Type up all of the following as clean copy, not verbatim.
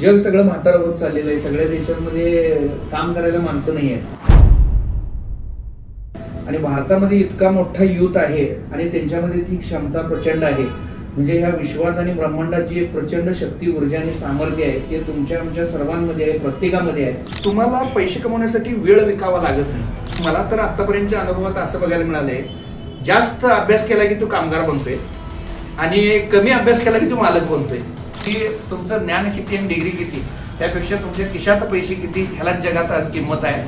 जग सगळं म्हातारं होत चाललेलं आहे. सगळ्या देशांमध्ये काम करायला माणसं नाही आहेत आणि भारतामध्ये इतका मोठा युथ आहे आणि त्यांच्यामध्ये ती क्षमता प्रचंड आहे. म्हणजे ह्या विश्वात आणि ब्रह्मांडाची एक प्रचंड शक्ती, ऊर्जा आणि सामर्थ्य आहे ते तुमच्या आमच्या सर्वांमध्ये आहे, प्रत्येकामध्ये आहे. तुम्हाला पैसे कमवण्यासाठी वेळ विकावा लागत नाही. मला तर आतापर्यंतच्या अनुभवात असं बघायला मिळालंय, जास्त अभ्यास केला की तू कामगार बनतोय आणि कमी अभ्यास केला की तू मालक बनतोय. की तुमचं ज्ञान किती आणि डिग्री किती त्यापेक्षा तुमच्या खिशात पैसे किती ह्यालाच जगात आज किंमत आहे.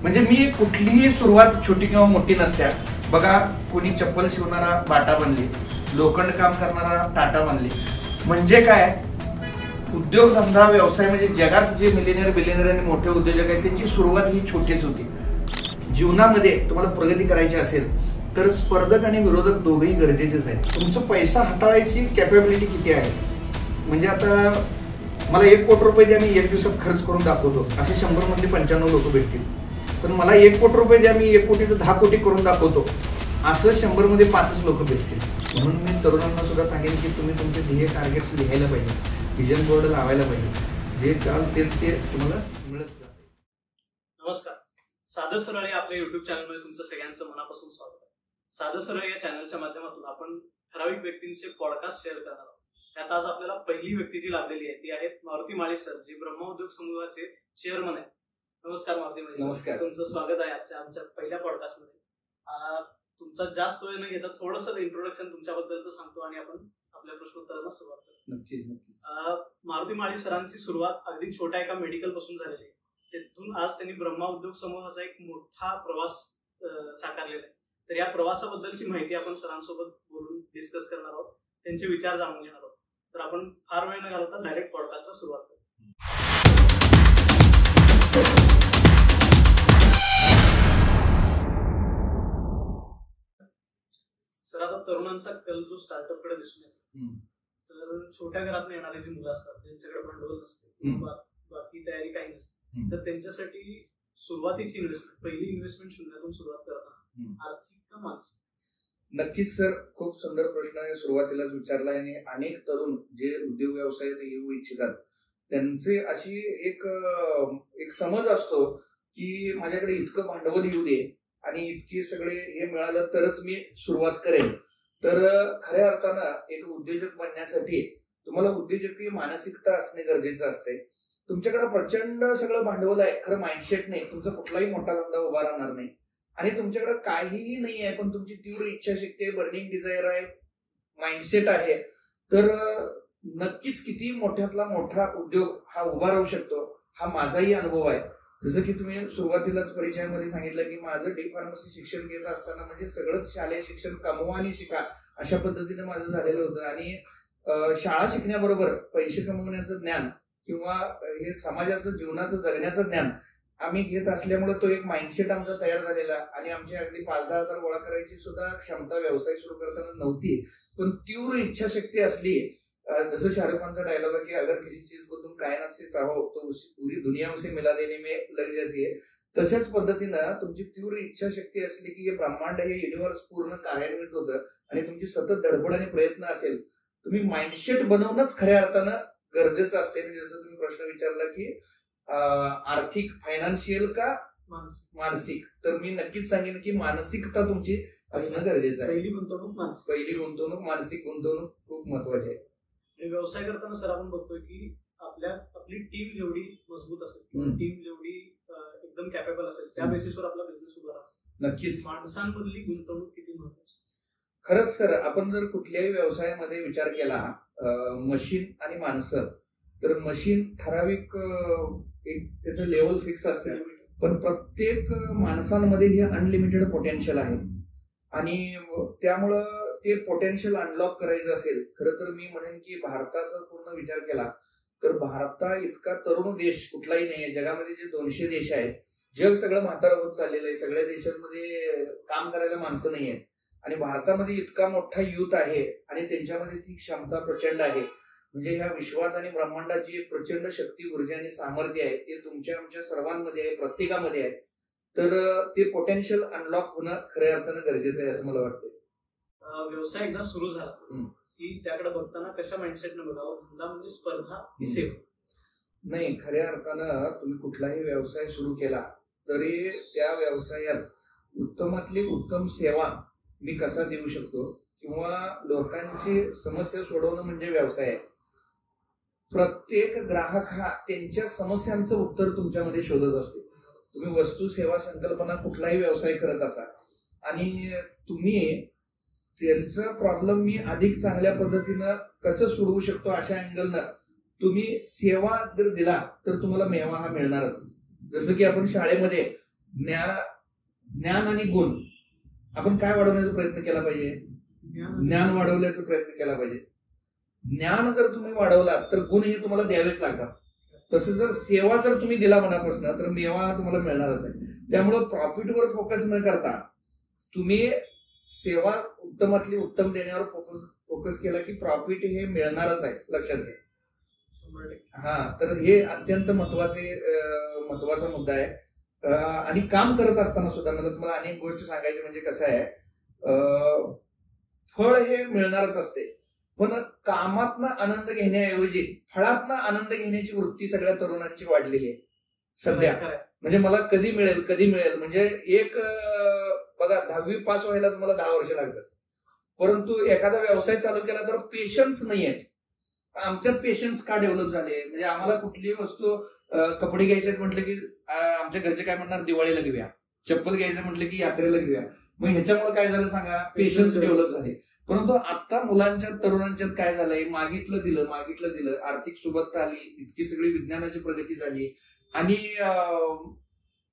म्हणजे मी कुठलीही सुरुवात छोटी किंवा मोठी नसत्या. बघा, कोणी चप्पल शिवणारा बाटा बनले, लोखंड काम करणारा टाटा बनले. म्हणजे काय, उद्योगधंदा व्यवसाय म्हणजे जगात जे मिलेनियर बिलिनियर आणि मोठे उद्योजक आहेत त्यांची सुरुवात ही छोटीच होती. जीवनामध्ये तुम्हाला प्रगती करायची असेल तर स्पर्धक आणि विरोधक दोघेही गरजेचेच आहेत. तुमचं पैसा हाताळायची कॅपेबिलिटी किती आहे. म्हणजे आता मला 1 कोटी रुपये द्या, मी 1 दिवसात खर्च करून दाखवतो, असे 100 मधले 95 लोक भेटतील. पण मला 1 कोटी रुपये द्या, मी 1 कोटीचं 10 कोटी करून दाखवतो, असं 100 मध्ये 5च लोक भेटतील. म्हणून मी तरुणांना सुद्धा सांगेन की तुम्ही तुमचे ध्येय टार्गेट्स लिहायला पाहिजे, विजन बोर्ड लावायला पाहिजे. जे काल तेच ते तुम्हाला मिळत जाते. नमस्कार, साधं सरळ या आपल्या युट्यूब चॅनलमध्ये तुमचं सगळ्यांचं मनापासून स्वागत आहे. साधं सरळ या चॅनलच्या माध्यमातून आपण ठराविक व्यक्तींचे पॉडकास्ट शेअर करणार आहोत. त्यात आज आपल्याला पहिली व्यक्ती जी लाभलेली आहे ती आहेत मारुती माळी सर, जे ब्रह्म उद्योग समूहाचे चेअरमन आहेत. नमस्कार मारुती माळी सर. नमस्कार. तुमचं स्वागत आहे आमच्या पहिल्या पॉडकास्टमध्ये. तुमचा जास्त वेळ न घेता थोडंसं इंट्रोडक्शन तुमच्याबद्दलचं सांगतो आणि आपण आपल्या प्रश्नोत्तरांना सुरुवात करतो. नक्कीच. मारुती माळी सरांची सुरुवात अगदी छोट्या एका मेडिकल पासून झालेली आहे. तिथून आज त्यांनी ब्रह्मा उद्योग समूहाचा एक मोठा प्रवास साकारलेला आहे. तर या प्रवासाबद्दलची माहिती आपण सरांसोबत बोलून डिस्कस करणार आहोत, त्यांचे विचार जाणून घेणार आहोत. तर आपण फार वेळ न घालवता डायरेक्ट पॉडकास्टला सुरुवात करू. सर, आता तरुणांचा कल जो स्टार्टअप कडे दिसून येतो, तर छोट्या घरात येणारी जी मुलं असतात ज्यांच्याकडे भांडवल नसते, बाकी तयारी काही नसते, तर त्यांच्यासाठी सुरुवातीची इन्व्हेस्टमेंट, पहिली इन्व्हेस्टमेंट शून्यातून सुरुवात करताना आर्थिक का मानसिक? नक्कीच सर, खूप सुंदर प्रश्न आहे, सुरुवातीलाच विचारला. आणि अनेक तरुण जे उद्योग व्यवसायात येऊ इच्छितात त्यांचे अशी एक समज असतो की माझ्याकडे इतकं भांडवल येऊ दे आणि इतके सगळे हे मिळालं तरच मी सुरुवात करेन. तर खऱ्या अर्थानं एक उद्योजक बनण्यासाठी तुम्हाला उद्योजकीय मानसिकता असणे गरजेचं असते. तुमच्याकडे प्रचंड सगळं भांडवल आहे, खरं माइंडसेट नाही, तुमचा कुठलाही मोठा धंदा उभा राहणार नाही. आणि तुमच्याकडे काहीही नाही आहे पण तुमची तीव्र इच्छाशक्ती आहे, बर्निंग डिझायर आहे, माइंडसेट आहे, तर नक्कीच किती मोठ्यातला मोठा उद्योग हा उभा राहू शकतो. हा माझाही अनुभव आहे. जसं की तुम्ही सुरुवातीलाच परिचयामध्ये सांगितलं की माझं डी फार्मसी शिक्षण घेत असताना म्हणजे सगळंच शालेय शिक्षण कमवा आणि शिका अशा पद्धतीने माझं झालेलं होतं. आणि शाळा शिकण्याबरोबर पैसे कमवण्याचं ज्ञान किंवा हे समाजाचं जीवनाचं जगण्याचं ज्ञान आम्ही घेत असल्यामुळे तो एक माइंडसेट आमचा तयार झालेला. आणि आमची अगदी 5-10 हजार गोळा करायची सुद्धा क्षमता व्यवसाय सुरू करताना नव्हती, पण तीव्र इच्छाशक्ती असली. जसं शाहरुख खानचा डायलॉग आहे की अगर किसी चीज को तुम कायनात से चाहो तो पूरी दुनिया उसे मिला देने में लग जाती है. तशाच पद्धतीनं तुमची तीव्र इच्छाशक्ती असली की हे ब्रह्मांड, हे युनिव्हर्स पूर्ण कार्यान्वित होतं. आणि तुमची सतत धडपड आणि प्रयत्न असेल, तुम्ही माइंडसेट बनवणंच खऱ्या अर्थानं गरजेचं असते. म्हणजे जसं तुम्ही प्रश्न विचारला की आर्थिक, फायनान्शियल का मानसिक, तर मी नक्कीच सांगेन की मानसिकता तुमची असणं गरजेचं आहे. पहिली गुंतवणूक मानसिक गुंतवणूक खूप महत्वाची आहे. व्यवसाय करताना सर आपण बघतोय की आपली टीम जेवढी मजबूत असेल किंवा टीम जेवढी एकदम कॅपेबल असेल त्या बेसिसवर आपला बिझनेस उभा राहतो. नक्कीच. माणसांमधली गुंतवणूक किती महत्वाची? खरंच सर, आपण जर कुठल्याही व्यवसायामध्ये विचार केला, मशीन आणि माणसं, तर मशीन ठराविक एक त्याचं लेवल फिक्स असते, पण प्रत्येक माणसांमध्ये हे अनलिमिटेड पोटेन्शियल आहे. आणि त्यामुळं ते पोटेन्शियल अनलॉक करायचं असेल, खरं तर मी म्हणेन की भारताचा पूर्ण विचार केला तर भारता इतका तरुण देश कुठलाही नाही आहे. जगामध्ये जे 200 देश आहेत, जग सगळं म्हातारं होत चाललेलं आहे. सगळ्या देशांमध्ये काम करायला माणसं नाही आहेत आणि भारतामध्ये इतका मोठा युथ आहे आणि त्यांच्यामध्ये ती क्षमता प्रचंड आहे. म्हणजे ह्या विश्वात आणि ब्रह्मांडाची एक प्रचंड शक्ती, ऊर्जा आणि सामर्थ्य आहे ते तुमच्या आमच्या सर्वांमध्ये आहे, प्रत्येकामध्ये आहे. तर ते पोटेन्शियल अनलॉक होणं खऱ्या अर्थानं गरजेचं आहे असं मला वाटतं. व्यवसाय एकदा सुरू झाला की त्याकडे बघताना कशा माइंडसेटने बघावं. धंदा म्हणजे स्पर्धा ही सेवा. नाही, खऱ्या अर्थानं तुम्ही कुठलाही व्यवसाय सुरू केला तरी त्या व्यवसायात उत्तमातली उत्तम सेवा मी कसा देऊ शकतो किंवा लोकांची समस्या सोडवणं म्हणजे व्यवसाय आहे. प्रत्येक ग्राहक हा त्यांच्या समस्यांचं उत्तर तुमच्यामध्ये शोधत असतो. तुम्ही वस्तू सेवा संकल्पना कुठलाही व्यवसाय करत असा आणि तुम्ही त्यांचा प्रॉब्लेम मी अधिक चांगल्या पद्धतीनं कसं सोडवू शकतो अशा अँगलनं तुम्ही सेवा जर दिला तर तुम्हाला मेवा हा मिळणारच. जसं की आपण शाळेमध्ये ज्ञान आणि गुण आपण काय वाढवण्याचा प्रयत्न केला पाहिजे, ज्ञान वाढवण्याचा प्रयत्न केला पाहिजे. ज्ञान जर तुम्ही वाढवला तर गुण हे तुम्हाला द्यावेच लागतात. तसं जर सेवा जर तुम्ही दिला मनापासून तर मेवा तुम्हाला मिळणारच आहे. त्यामुळं प्रॉफिटवर फोकस न करता तुम्ही सेवा उत्तमातली उत्तम देण्यावर फोकस केला की प्रॉफिट हे मिळणारच आहे, लक्षात घ्या. हा, तर हे अत्यंत महत्वाचा मुद्दा आहे. आणि काम करत असताना सुद्धा मला तुम्हाला अनेक गोष्टी सांगायची म्हणजे कसं आहे, फळ हे मिळणारच असते पण कामातनं आनंद घेण्याऐवजी फळातनं आनंद घेण्याची वृत्ती सगळ्या तरुणांची वाढलेली आहे सध्या. म्हणजे मला कधी मिळेल म्हणजे एक बघा 10वी पास व्हायला तुम्हाला 10 वर्ष लागतात, परंतु एखादा व्यवसाय चालू केला तर पेशन्स नाही आहेत. आमच्यात पेशन्स का डेव्हलप झाले, म्हणजे आम्हाला कुठलीही वस्तू कपडे घ्यायचे म्हटलं की आमच्या घरचे काय म्हणणार, दिवाळीला घेऊया. चप्पल घ्यायचं म्हटलं की यात्रेला घेऊया. मग ह्याच्यामुळे काय झालं सांगा, पेशन्स डेव्हलप झाले. परंतु आता मुलांच्यात तरुणांच्यात काय झालंय, मागितलं दिलं, आर्थिक सुबत्ता आली, इतकी सगळी विज्ञानाची प्रगती झाली आणि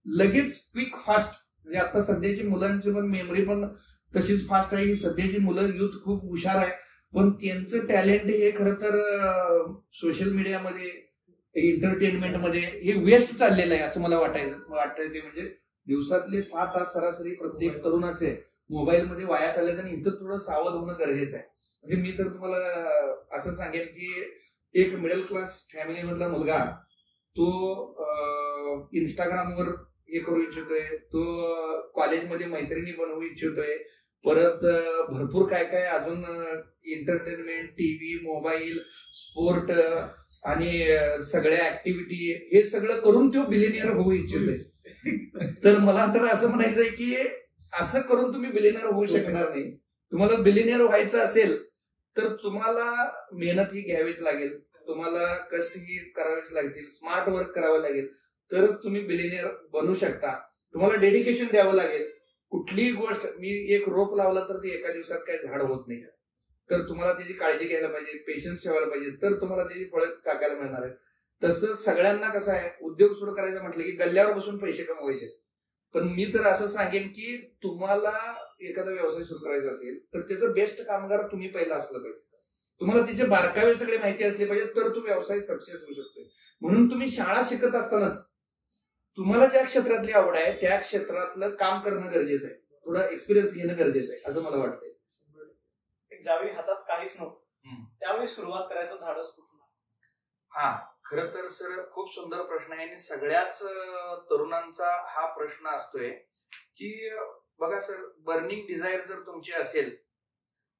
लगेच क्विक फास्ट. म्हणजे आता सध्याची मुलांची पण मेमरी पण तशीच फास्ट आहे. सध्याची मुलं युथ खूप हुशार आहे पण त्यांचं टॅलेंट हे खरं तर सोशल मीडियामध्ये एंटरटेनमेंटमध्ये हे वेस्ट चाललेलं आहे असं मला वाटतंय. ते म्हणजे दिवसातले 7 तास सरासरी प्रत्येक तरुणाचे मोबाईलमध्ये वाया चाललेत आणि इथं थोडं सावध होणं गरजेचं आहे. म्हणजे मी तर तुम्हाला असं सांगेन की एक मिडल क्लास फॅमिली मधला मुलगा तो इंस्टाग्रामवर हे करू इच्छितोय, तो कॉलेजमध्ये मैत्रिणी बनवू इच्छितोय, परत भरपूर काय काय अजून एंटरटेनमेंट, टीव्ही, मोबाईल, स्पोर्ट आणि सगळ्या ऍक्टिव्हिटी हे सगळं करून तो बिलिनियर होऊ इच्छितोय. तर मला तर असं म्हणायचंय की असं करून तुम्ही बिलिनियर होऊ शकणार नाही. तुम्हाला बिलिनियर व्हायचं असेल तर तुम्हाला मेहनत ही घ्यावीच लागेल, तुम्हाला कष्ट ही करावेच लागतील, स्मार्ट वर्क करावं लागेल, तरच तुम्ही बिलिनियर बनू शकता. तुम्हाला डेडिकेशन द्यावं लागेल. कुठलीही गोष्ट, मी एक रोप लावला तर ते एका दिवसात काही झाड होत नाही, तर तुम्हाला त्याची काळजी घ्यायला पाहिजे, पेशन्स ठेवायला पाहिजे, तर तुम्हाला त्याची फळं चाकायला मिळणार आहे. तसं सगळ्यांना कसं आहे, उद्योग सुरू करायचं म्हटलं की गल्ल्यावर बसून पैसे कमवायचे. पण मी तर असं सांगेन की तुम्हाला एखादा व्यवसाय सुरू करायचा असेल तर त्याचं बेस्ट कामगार तुम्ही पहिला असलं पाहिजे. तुम्हाला तिचे बारकावे सगळे माहिती असले पाहिजे तर तो व्यवसाय सक्सेस होऊ शकतो. म्हणून तुम्ही शाळा शिकत असतानाच तुम्हाला ज्या क्षेत्रातली आवड आहे त्या क्षेत्रातलं काम करणं गरजेचं आहे, थोडा एक्सपिरियन्स घेणं गरजेचं आहे असं मला वाटतंय. ज्यावेळी हातात काहीच नव्हतं त्यावेळी सुरुवात करायचं धाडस कुठून? हा, खरं तर सर खूप सुंदर प्रश्न आहे आणि सगळ्याच तरुणांचा हा प्रश्न असतोय की बघा सर, बर्निंग डिझायर जर तुमची असेल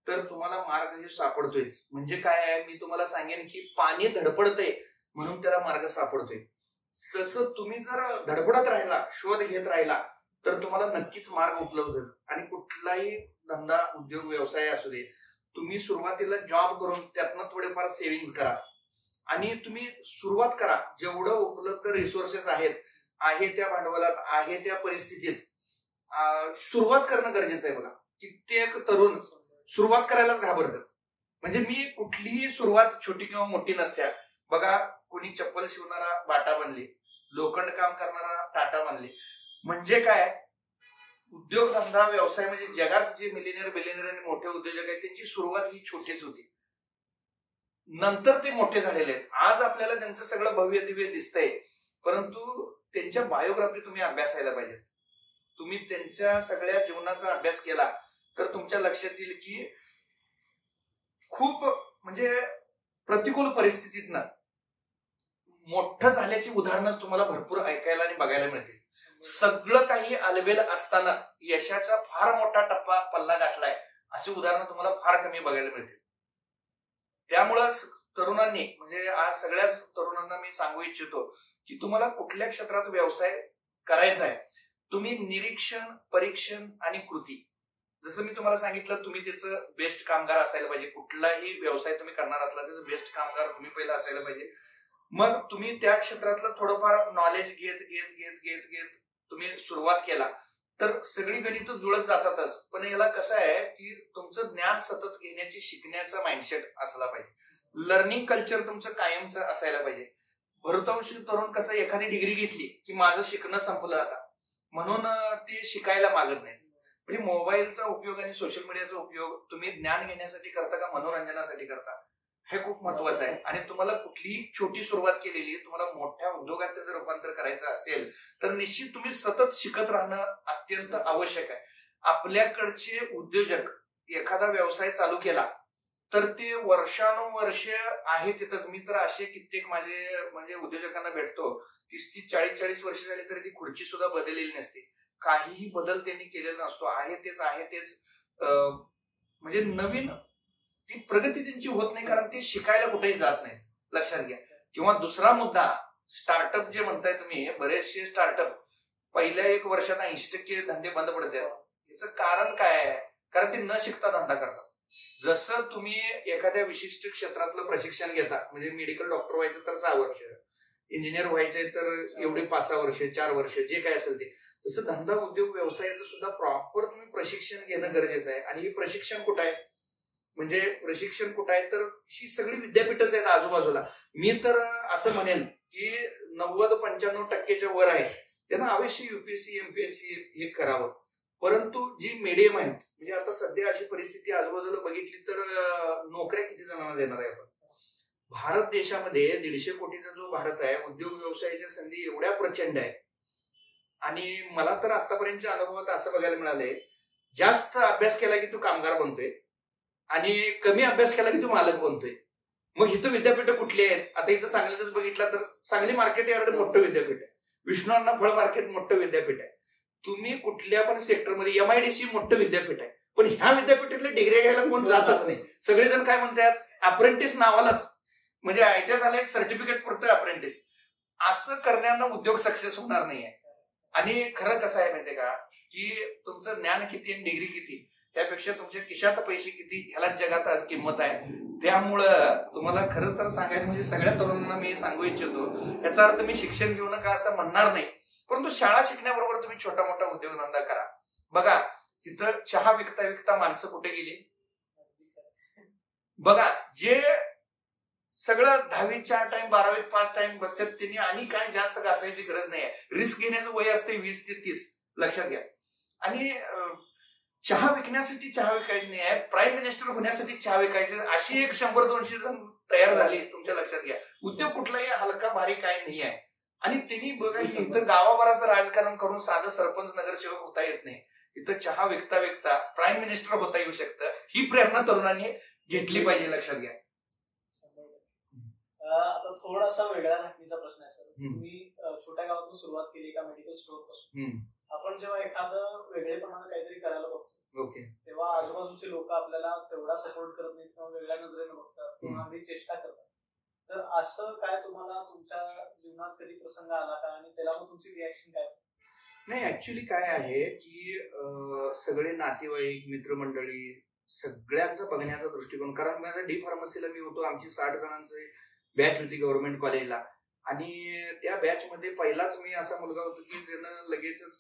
तर तुम्हाला मार्ग हे सापडतोयच. म्हणजे काय आहे, मी तुम्हाला सांगेन की पाणी धडपडतंय म्हणून त्याला मार्ग सापडतोय. तसं तुम्ही जर धडपडत राहिला, शोध घेत राहिला तर तुम्हाला नक्कीच मार्ग उपलब्ध होईल. आणि कुठलाही धंदा, उद्योग, व्यवसाय असू दे, तुम्ही सुरुवातीला जॉब करून त्यातनं थोडेफार सेव्हिंग्ज करा आणि तुम्ही सुरुवात करा. जेवढं उपलब्ध रिसोर्सेस आहेत, आहे त्या भांडवलात, आहे त्या परिस्थितीत सुरुवात करणं गरजेचं आहे. बघा, कित्येक तरुण सुरुवात करायलाच घाबरतात. म्हणजे मी कुठलीही सुरुवात छोटी किंवा मोठी नसत्या. बघा, कोणी चप्पल शिवणारा बाटा बनले, लोखंड काम करणारा टाटा बनले. म्हणजे काय, उद्योगधंदा, व्यवसाय म्हणजे जगात जे बिलिनियर आणि मोठे उद्योजक आहेत त्यांची सुरुवात ही छोटीच होती, नंतर ते मोठे झालेले आहेत. आज आपल्याला त्यांचं सगळं भव्य दिव्य दिसतंय, परंतु त्यांच्या बायोग्राफी तुम्ही अभ्यासायला पाहिजेत. तुम्ही त्यांच्या सगळ्या जीवनाचा अभ्यास केला तर तुमच्या लक्षात येईल की खूप म्हणजे प्रतिकूल परिस्थितीतनं मोठं झाल्याची उदाहरणं तुम्हाला भरपूर ऐकायला आणि बघायला मिळतील. सगळं काही आलबेल असताना यशाचा फार मोठा पल्ला गाठलाय अशी उदाहरणं तुम्हाला फार कमी बघायला मिळतील. त्यामुळं तरुणांनी म्हणजे आज सगळ्याच तरुणांना मी सांगू इच्छितो की तुम्हाला कुठल्या क्षेत्रात व्यवसाय करायचा आहे, तुम्ही निरीक्षण, परीक्षण आणि कृती, जसं मी तुम्हाला सांगितलं, तुम्ही त्याचं बेस्ट कामगार असायला पाहिजे. कुठलाही व्यवसाय तुम्ही करणार असला त्याचं बेस्ट कामगार तुम्ही पहिला असायला पाहिजे. मग तुम्ही त्या क्षेत्रातलं थोडंफार नॉलेज घेत घेत घेत घेत घेत तुम्ही सुरुवात केला तर सगळी गणित जुळत जातातच. पण याला कसं आहे की तुमचं ज्ञान सतत घेण्याची, शिकण्याचा माइंडसेट असला पाहिजे. लर्निंग कल्चर तुमचं कायमचं असायला पाहिजे. बहुतांश तरुण कसं एखादी डिग्री घेतली की माझं शिकणं संपलं आता, म्हणून ते शिकायला मागत नाही. म्हणजे मोबाईलचा उपयोग आणि सोशल मीडियाचा उपयोग तुम्ही ज्ञान घेण्यासाठी करता का मनोरंजनासाठी करता, हे खूप महत्वाचं आहे. आणि तुम्हाला कुठलीही छोटी सुरुवात केलेली तुम्हाला मोठ्या उद्योगात त्याचं रूपांतर करायचं असेल तर निश्चित तुम्ही सतत शिकत राहणं अत्यंत आवश्यक आहे. आपल्याकडचे उद्योजक एखादा व्यवसाय चालू केला तर ते वर्षानुवर्ष आहे तिथंच. मी तर असे कित्येक माझे म्हणजे उद्योजकांना भेटतो, 30-30, 40-40 वर्ष झाली तरी ती खुर्ची सुद्धा बदललेली नसते, काहीही बदल त्यांनी केलेला नसतो, आहे तेच. म्हणजे नवीन ती प्रगती त्यांची होत नाही, कारण ते शिकायला कुठेही जात नाही, लक्षात घ्या. किंवा दुसरा मुद्दा, स्टार्टअप जे म्हणताय तुम्ही, बरेचसे स्टार्टअप पहिल्या 1 वर्षात 80% धंदे बंद पडतात. याचं कारण काय आहे? कारण ते न शिकता धंदा करतात. जसं तुम्ही एखाद्या विशिष्ट क्षेत्रातलं प्रशिक्षण घेता, म्हणजे मेडिकल डॉक्टर व्हायचं तर 6 वर्ष, इंजिनियर व्हायचे तर एवढे 5-6 वर्ष, 4 वर्ष, जे काय असेल ते, तसं धंदा उद्योग व्यवसायाचं सुद्धा प्रॉपर तुम्ही प्रशिक्षण घेणं गरजेचं आहे. आणि हे प्रशिक्षण कुठं आहे? म्हणजे प्रशिक्षण कुठं आहे तर ही सगळी विद्यापीठच आहेत आजूबाजूला. मी तर असं म्हणेन की 90-95% वर आहे, त्यांना अवश्य युपीएससी, एमपीएससी हे करावं. परंतु जी मीडियम आहेत, म्हणजे आता सध्या अशी परिस्थिती आजूबाजूला बघितली तर नोकऱ्या किती जणांना देणार आहे आपण? भारत देशामध्ये 150 कोटीचा जो भारत आहे, उद्योग व्यवसायाच्या संधी एवढ्या प्रचंड आहे. आणि मला तर आतापर्यंतच्या अनुभवात असं बघायला मिळालंय, जास्त अभ्यास केला की तू कामगार बनतोय आणि कमी अभ्यास केला की तू मालक बनतोय. मग इथं विद्यापीठ कुठली आहेत? आता इथं सांगलीतच बघितलं तर सांगली मार्केट यार्ड मोठं विद्यापीठ आहे, विष्णू अण्णा फळ मार्केट मोठं विद्यापीठ आहे, तुम्ही कुठल्या पण सेक्टरमध्ये एमआयडीसी मोठं विद्यापीठ आहे. पण ह्या विद्यापीठातल्या डिग्री घ्यायला कोण जातच नाही. सगळेजण काय म्हणतात, अप्रेंटिस नावालाच, म्हणजे आयटीआय झालंय सर्टिफिकेट पुरतं अप्रेंटिस. असं करण्यानं उद्योग सक्सेस होणार नाहीये. आणि खरं कसं आहे माहितीये का, की तुमचं ज्ञान किती आणि डिग्री किती त्यापेक्षा तुमच्या खिशात पैसे किती ह्याला जगात आज किंमत आहे. त्यामुळं तुम्हाला खरं तर सांगायचं म्हणजे सगळ्या तरुणांना मी सांगू इच्छितो, याचा अर्थ मी शिक्षण घेऊ नका असं म्हणणार नाही, परंतु शाळा शिकण्याबरोबर तुम्ही छोटा मोठा उद्योगधंदा करा. बघा इथं चहा विकता विकता माणसं कुठे गेली बघा. जे सगळं 10वीत 4 टाइम, 12वीत 5 टाइम बसतात त्यांनी आणि काय जास्त घासायची गरज नाही आहे. रिस्क घेण्याचं वय असते 20 ते 30, लक्षात घ्या. आणि चहा विकण्यासाठी चहा विकायची नाही आहे, प्राईम मिनिस्टर होण्यासाठी चहा विकायचे, अशी एक 100-200 जण तयार झाली, तुमच्या लक्षात घ्या. उद्योग कुठलाही हलका भारी काय नाही आहे. आणि त्यांनी बघा इथं गावाभराचं राजकारण करून साधं सरपंच नगरसेवक होता येत नाही, इथं चहा विकता विकता प्राईम मिनिस्टर होता येऊ शकतं. ही प्रेरणा तरुणांनी घेतली पाहिजे, लक्षात घ्या. आता थोडासा वेगळा धाकणीचा प्रश्न आहे सर. तुम्ही छोट्या गावातून सुरुवात केली एका मेडिकल स्टोअर पासून. आपण जेव्हा एखादं वेगळेपणानं काहीतरी करायला बघतो, तेव्हा आजूबाजूचे लोक आपल्याला तेवढा सपोर्ट करत नाहीत किंवा वेगळ्या नजरेनं बघतात किंवा अगदी चेष्टा करतात. तर असं काय तुम्हाला तुमच्या जीवनात कधी प्रसंग आला का, आणि त्याला मग तुमची रिॲक्शन काय? नाही, ऍक्च्युली काय आहे की सगळे नातेवाईक, मित्रमंडळी सगळ्यांचा बघण्याचा दृष्टिकोन, कारण माझ्या डी फार्मसीला मी होतो, आमची 60 जणांची बॅच होती गव्हर्नमेंट कॉलेजला. आणि त्या बॅच मध्ये पहिलाच मी असा मुलगा होतो की ज्यानं लगेचच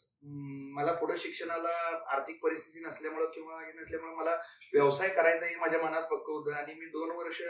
मला पुढे शिक्षणाला आर्थिक परिस्थिती नसल्यामुळे किंवा हे नसल्यामुळे मला व्यवसाय करायचा हे माझ्या मनात पक्क होतं. आणि मी 2 वर्ष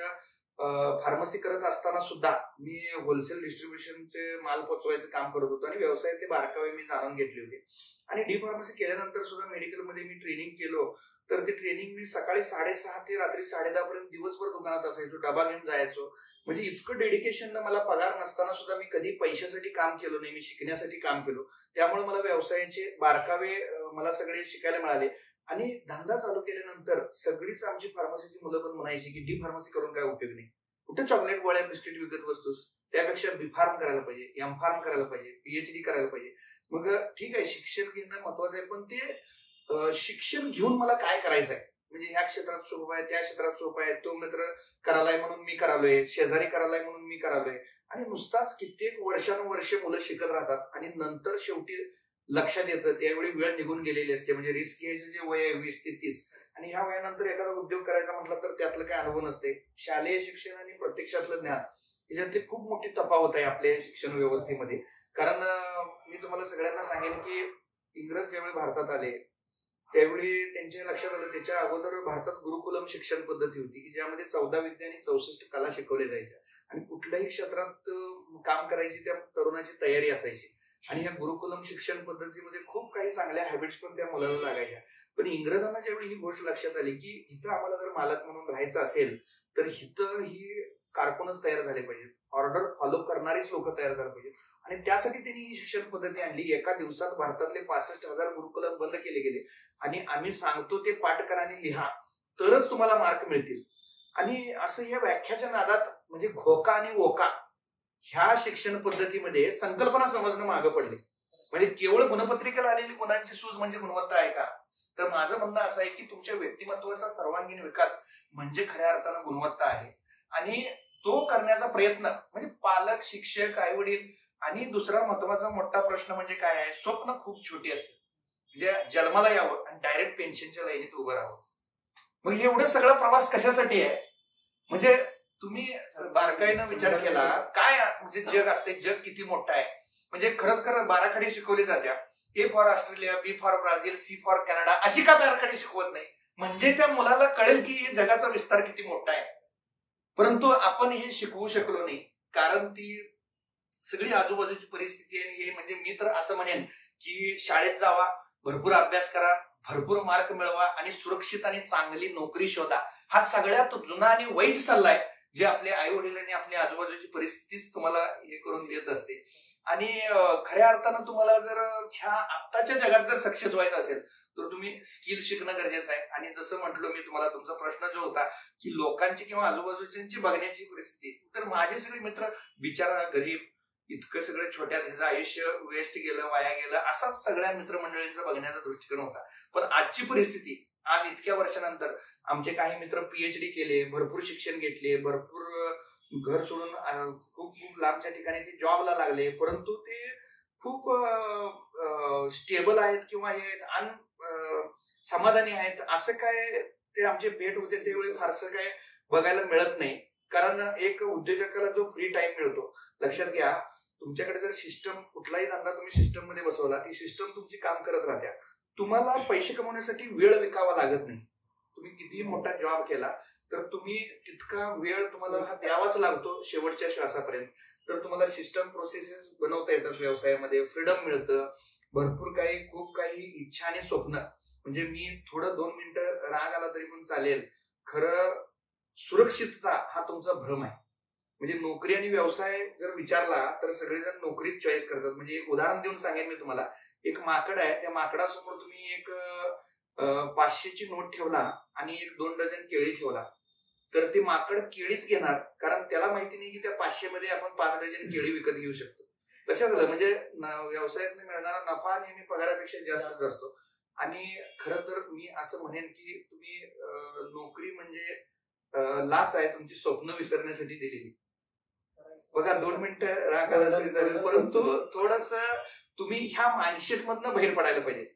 फार्मसी करत असताना सुद्धा मी होलसेल डिस्ट्रीब्युशनचे माल पोचवायचं काम करत होतो आणि व्यवसायातले बारकावे मी जाणून घेतले होते. आणि डी फार्मसी केल्यानंतर सुद्धा मेडिकलमध्ये मी ट्रेनिंग केलो, तर ते ट्रेनिंग मी सकाळी 6:30 ते रात्री 10:30 पर्यंत दिवसभर दुकानात असायचो, डबा घेऊन जायचो. म्हणजे इतकं डेडिकेशननं मला पगार नसताना सुद्धा मी कधी पैशासाठी काम केलो नाही, मी शिकण्यासाठी काम केलो. त्यामुळे मला व्यवसायाचे बारकावे मला सगळे शिकायला मिळाले. आणि धंदा चालू केल्यानंतर सगळीच आमची फार्मसीची मुलं पण म्हणायची की डी फार्मसी करून काय उपयोग नाही, कुठे चॉकलेट गोळ्या बिस्किट विकत बसतोस, त्यापेक्षा बी फार्म करायला पाहिजे, एम फार्म करायला पाहिजे, पीएचडी करायला पाहिजे. मग ठीक आहे, शिक्षण घेणं महत्वाचं आहे, पण ते शिक्षण घेऊन मला काय करायचं आहे म्हणजे ह्या क्षेत्रात सोपं आहे, त्या क्षेत्रात सोपं आहे, तो मित्र करायलाय म्हणून मी करालोय, शेजारी करायलाय म्हणून मी करालोय, आणि नुसताच कित्येक वर्षानुवर्षे मुलं शिकत राहतात आणि नंतर शेवटी लक्षात येतं त्यावेळी वेळ निघून गेलेली असते. म्हणजे रिस्क घ्यायचं जे वय आहे 20 ते 30, आणि ह्या वयानंतर एखादा उद्योग करायचा म्हटलं तर त्यातलं काही अनुभव नसते. शालेय शिक्षण आणि प्रत्यक्षातलं ज्ञान याच्यातली खूप मोठी तफावत आहे आपल्या शिक्षण व्यवस्थेमध्ये. कारण मी तुम्हाला सगळ्यांना सांगेन की इंग्रज ज्यावेळी भारतात आले त्यावेळी त्यांच्या लक्षात आलं त्याच्या अगोदर भारतात गुरुकुलम शिक्षण पद्धती होती की ज्यामध्ये 14 विद्या आणि 64 कला शिकवल्या जायच्या आणि कुठल्याही क्षेत्रात काम करायची त्या तरुणाची तयारी असायची. आणि या गुरुकुलम शिक्षण पद्धतीमध्ये खूप काही चांगल्या हॅबिट्स पण त्या मुलाला लागायच्या. पण इंग्रजांना ज्यावेळी ही गोष्ट लक्षात आली की इथं आम्हाला जर मालक म्हणून राहायचं असेल तर इथं ही कारकूनच तयार झाले पाहिजेत, ऑर्डर फॉलो करणारीच लोक तयार झाले पाहिजेत, आणि त्यासाठी त्यांनी ही शिक्षण पद्धती आणली. एका दिवसात भारतातले 65,000 गुरुकुलम बंद केले गेले आणि आम्ही सांगतो ते पाठ करा आणि लिहा तरच तुम्हाला मार्क मिळतील. आणि असं या व्याख्याच्या नादात म्हणजे घोका आणि ओका ह्या शिक्षण पद्धतीमध्ये संकल्पना समजणं मागं पडले. म्हणजे केवळ गुणपत्रिकेला आलेली गुणांची सूज म्हणजे गुणवत्ता आहे का? तर माझं म्हणणं असं आहे की तुमच्या व्यक्तिमत्वाचा सर्वांगीण विकास म्हणजे खऱ्या अर्थानं गुणवत्ता आहे. आणि तो करण्याचा प्रयत्न म्हणजे पालक, शिक्षक, आई वडील, आणि दुसरा महत्वाचा मोठा प्रश्न म्हणजे काय आहे, स्वप्न खूप छोटी असते. म्हणजे जन्माला यावं आणि डायरेक्ट पेन्शनच्या लाईनीत उभं राहावं. मग एवढं सगळा प्रवास कशासाठी आहे? म्हणजे तुम्ही बारकाईनं विचार केला काय म्हणजे जग असते, जग किती मोठं आहे. म्हणजे खरं 12 खडी शिकवली जात्या, A for Australia, B for Brazil, C for Canada, अशी का 12 खडी शिकवत नाही? म्हणजे त्या मुलाला कळेल की जगाचा विस्तार किती मोठा आहे. परंतु आपण हे शिकवू शकलो नाही कारण ती सगळी आजूबाजूची परिस्थिती आहे. हे म्हणजे मी तर असं म्हणेन की शाळेत जावा, भरपूर अभ्यास करा, भरपूर मार्क मिळवा आणि सुरक्षित आणि चांगली नोकरी शोधा. हा सगळ्यात जुना आणि वाईट सल्ला आहे जे आपले आई वडील आणि आपली आजूबाजूची परिस्थितीच तुम्हाला हे करून देत असते. आणि खऱ्या अर्थानं तुम्हाला जर ह्या आत्ताच्या जगात जर सक्सेस व्हायचं असेल तर तुम्ही स्किल शिकणं गरजेचं आहे. आणि जसं म्हटलं मी तुम्हाला, तुमचा प्रश्न जो होता की लोकांची किंवा आजूबाजूच्यांची बघण्याची परिस्थिती, तर माझे सगळे मित्र बिचारा गरीब, इतकं सगळं छोट्यात ह्याचं आयुष्य वेस्ट गेलं, वाया गेलं, असाच सगळ्या मित्रमंडळींचा बघण्याचा दृष्टिकोन होता. पण आजची परिस्थिती, आज इतक्या वर्षानंतर आमचे काही मित्र PhD केले, भरपूर शिक्षण घेतले, भरपूर घर सोडून खूप खूप लांबच्या ठिकाणी ते जॉबला लागले, परंतु ते खूप स्टेबल आहेत किंवा हे समाधानी आहेत असं काय ते आमचे भेट होते त्यावेळी फारसं काय बघायला मिळत नाही. कारण एक उद्योजकाला जो फ्री टाइम मिळतो, लक्षात घ्या तुमच्याकडे जर सिस्टम, कुठलाही धंदा तुम्ही सिस्टम मध्ये बसवला, ती सिस्टम तुमची काम करत राहत्या. तुम्हाला पैसे कमवण्यासाठी वेळ विकावा लागत नाही. तुम्ही कितीही मोठा जॉब केला तर तुम्ही तितका वेळ तुम्हाला हा द्यावाच लागतो शेवटच्या श्वासापर्यंत. तर तुम्हाला सिस्टम प्रोसेसेस बनवता येतात, व्यवसायामध्ये फ्रीडम मिळतं, भरपूर काही, खूप काही इच्छा आणि स्वप्न. म्हणजे मी थोडं 2 मिनिटं राग आला तरी पण चालेल, खरं सुरक्षितता हा तुमचा भ्रम आहे. म्हणजे नोकरी आणि व्यवसाय जर विचारला तर सगळेजण नोकरीच चॉईस करतात. म्हणजे एक उदाहरण देऊन सांगेन मी तुम्हाला. एक माकड आहे, त्या माकडासमोर तुम्ही एक 500ची नोट ठेवला आणि एक 2 डझन केळी ठेवला तर ते माकड केळीच घेणार, कारण त्याला माहिती नाही की त्या 500 मध्ये आपण 5 डझन केळी विकत घेऊ शकतो. लक्षात आलं? म्हणजे व्यवसायात मिळणारा नफा नेहमी पगारापेक्षा जास्तच असतो. आणि खरं तर मी असं म्हणेन की तुम्ही नोकरी म्हणजे लाच आहे तुमची स्वप्न विसरण्यासाठी दिलेली. बघा 2 मिनिटं राग आला तरी चालेल, परंतु थोडस तुम्ही ह्या माइंडसेट मधनं बाहेर पडायला पाहिजे.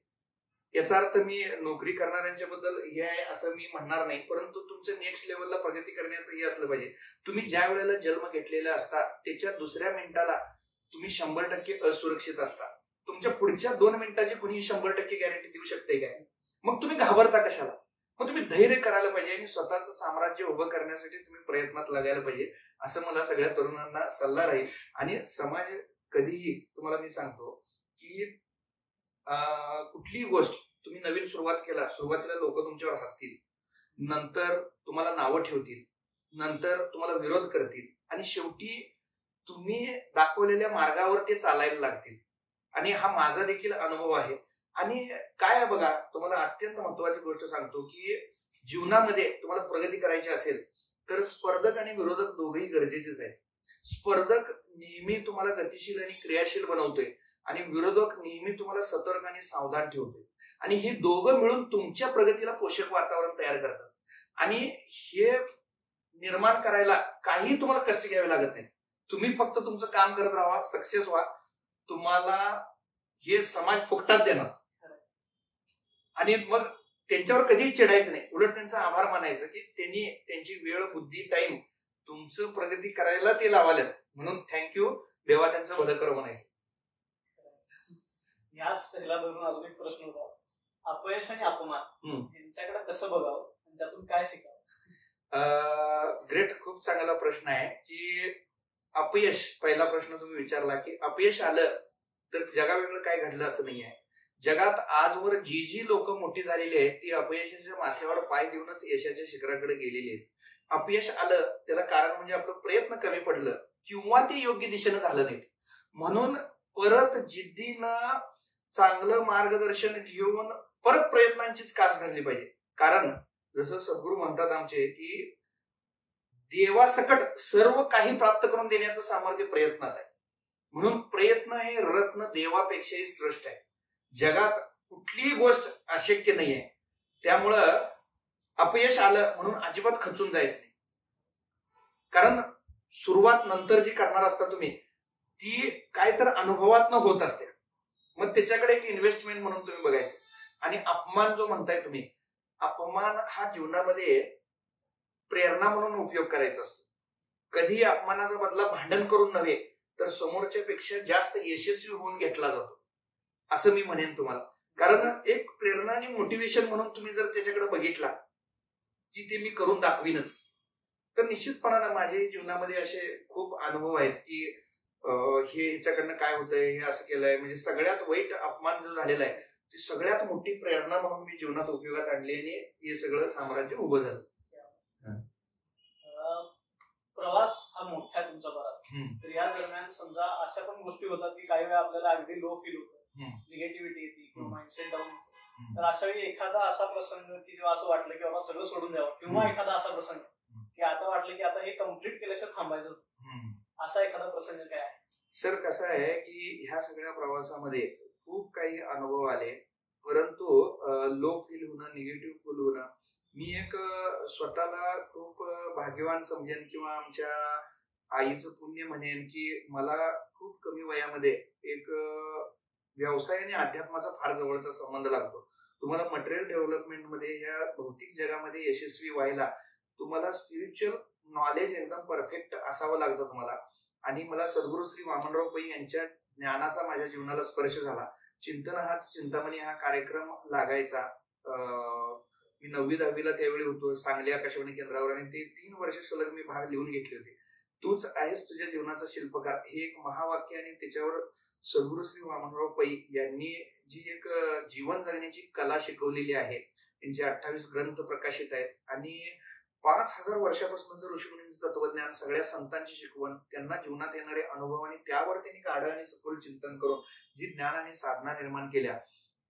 याचा अर्थ मी नोकरी करणाऱ्यांच्या बद्दल हे आहे असं मी म्हणणार नाही, परंतु तुमच्या नेक्स्ट लेवलला प्रगती करण्याचं हे असलं पाहिजे. तुम्ही ज्या वेळेला जन्म घेतलेला असता त्याच्या दुसऱ्या मिनिटाला तुम्ही 100% असुरक्षित असता. तुमच्या पुढच्या 2 मिनिटाची कुणी 100% गॅरंटी देऊ शकते काय? मग तुम्ही घाबरता कशाला? मग तुम्ही धैर्य करायला पाहिजे आणि स्वतःचं साम्राज्य उभं करण्यासाठी तुम्ही प्रयत्नात लागायला पाहिजे, असं मला सगळ्या तरुणांना सल्ला राहील. आणि समाज कधीही, तुम्हाला मी सांगतो की कुठलीही गोष्ट तुम्ही नवीन सुरुवात केला, सुरुवातीला लोक तुमच्यावर हसतील, नंतर तुम्हाला नावं ठेवतील, नंतर तुम्हाला विरोध करतील आणि शेवटी तुम्ही दाखवलेल्या मार्गावर ते चालायला लागतील. आणि हा माझा देखील अनुभव आहे. आणि काय आहे बघा, तुम्हाला अत्यंत महत्वाची गोष्ट सांगतो की जीवनामध्ये तुम्हाला प्रगती करायची असेल तर स्पर्धक आणि विरोधक दोघेही गरजेचेच आहेत. स्पर्धक नेहमी तुम्हाला गतिशील आणि क्रियाशील बनवतोय आणि विरोधक नेहमी तुम्हाला सतर्क आणि सावधान ठेवते. आणि हे दोघं मिळून तुमच्या प्रगतीला पोषक वातावरण तयार करतात. आणि हे निर्माण करायला काही तुम्हाला कष्ट घ्यावे लागत नाही. तुम्ही फक्त तुमचं काम करत राहा, सक्सेस व्हा. तुम्हाला हे समाज फुकटात देणार. आणि मग त्यांच्यावर कधीही चिडायचं नाही, उलट त्यांचा आभार मानायचं की त्यांनी त्यांची वेळ, बुद्धी, टाइम तुमचं प्रगती करायला ते लावाल्यात, म्हणून थँक्यू, देवा त्यांचं भलं कर म्हणायचं. याच ह्याला धरून अजून एक प्रश्न होता, अपयश आणि अपमान यांच्याकडे कसं बघावं आणि त्यातून काय शिकावं? ग्रेट, खूप चांगला प्रश्न आहे. की अपयश, पहिला प्रश्न तुम्ही विचारला की अपयश आलं तर जगावेगळं काय घडलं असं नाही आहे. जगात आजवर जी लोक मोठी झालेली आहेत ती अपयशाच्या माथ्यावर पाय देऊनच यशाच्या शिखराकडे गेलेली आहेत. अपयश आलं त्याला कारण म्हणजे आपलं प्रयत्न कमी पडलं किंवा ते योग्य दिशेनं झालं नाहीत. म्हणून परत जिद्दीनं चांगलं मार्गदर्शन घेऊन परत प्रयत्नांचीच कास धरली पाहिजे. कारण जसं सद्गुरू म्हणतात आमचे की देवासकट सर्व काही प्राप्त करून देण्याचं सामर्थ्य प्रयत्नात आहे. म्हणून प्रयत्न हे रत्न देवापेक्षाही श्रेष्ठ आहे. जगात कुठलीही गोष्ट अशक्य नाहीये. त्यामुळं अपयश आलं म्हणून अजिबात खचून जायचं नाही. कारण सुरुवात नंतर जी करणार असता तुम्ही ती काय तर अनुभवातनं होत असते. मग त्याच्याकडे एक इन्व्हेस्टमेंट म्हणून तुम्ही बघायचं. आणि अपमान जो म्हणताय तुम्ही, अपमान हा जीवनामध्ये प्रेरणा म्हणून उपयोग करायचा असतो. कधी अपमानाचा बदला भांडण करून नव्हे तर समोरच्या पेक्षा जास्त यशस्वी होऊन घेतला जातो असं मी म्हणेन तुम्हाला. कारण एक प्रेरणा आणि मोटिवेशन म्हणून तुम्ही जर त्याच्याकडे बघितला की ते मी करून दाखवीनच, तर निश्चितपणानं माझ्या जीवनामध्ये असे खूप अनुभव आहेत की हे ह्याच्याकडनं काय होतंय, हे असं केलंय, म्हणजे सगळ्यात वाईट अपमान जो झालेला आहे ती सगळ्यात मोठी प्रेरणा म्हणून मी जीवनात उपयोगात आणली आणि हे सगळं साम्राज्य उभं झालं. प्रवास हा मोठा आहे तुमचा बराच, तर या दरम्यान समजा अशा पण गोष्टी होतात की काही वेळा आपल्याला अगदी लो फील होतं, निगेटिव्हिटी येते किंवा माइंडसेट डाऊन होतो. तर अशा वेळी एखादा असा प्रसंग की जेव्हा असं वाटलं की बाबा सगळं सोडून द्यावं, किंवा एखादा असा प्रसंग की आता वाटलं की आता हे कम्प्लीट केल्याशिवाय थांबायचंच, असा एखादा प्रसंग काय आहे? सर कसं आहे की ह्या सगळ्या प्रवासामध्ये खूप काही अनुभव आले, परंतु लो फील होणं, निगेटिव्ह फील होणं, मी एक स्वतःला खूप भाग्यवान समजेन किंवा आमच्या आईचं पुण्य म्हणेन की मला खूप कमी वयामध्ये एक व्यवसाय आणि अध्यात्माचा फार जवळचा संबंध लागतो. तुम्हाला मटेरियल डेव्हलपमेंट मध्ये या भौतिक जगामध्ये यशस्वी व्हायला तुम्हाला स्पिरिच्युअल नॉलेज एकदम परफेक्ट असावं लागतं तुम्हाला. आणि मला सद्गुरू श्री वामनराव पै यांच्या ज्ञानाचा माझ्या जीवनाला स्पर्श झाला. चिंतन हाच चिंतामणी हा कार्यक्रम लागायचा. मी 9वी-10वीला त्यावेळी होतो सांगली आकाशवाणी केंद्रावर, आणि ते 3 वर्ष सलग मी भाग लिहून घेतले होते. तूच आहेस तुझ्या जीवनाचा शिल्पकार, हे एक महावाक्य, आणि त्याच्यावर सद्गुरू श्री वामनराव पै यांनी जी एक जीवन जगण्याची कला शिकवलेली आहे. त्यांचे 28 ग्रंथ प्रकाशित आहेत आणि 5000 वर्षापासूनचं ऋषीमुनींचं तत्वज्ञान, सगळ्या संतांची शिकवण, त्यांना जीवनात येणारे अनुभव आणि त्यावर त्यांनी गाढ आणि सखोल चिंतन करून जी ज्ञान आणि साधना निर्माण केल्या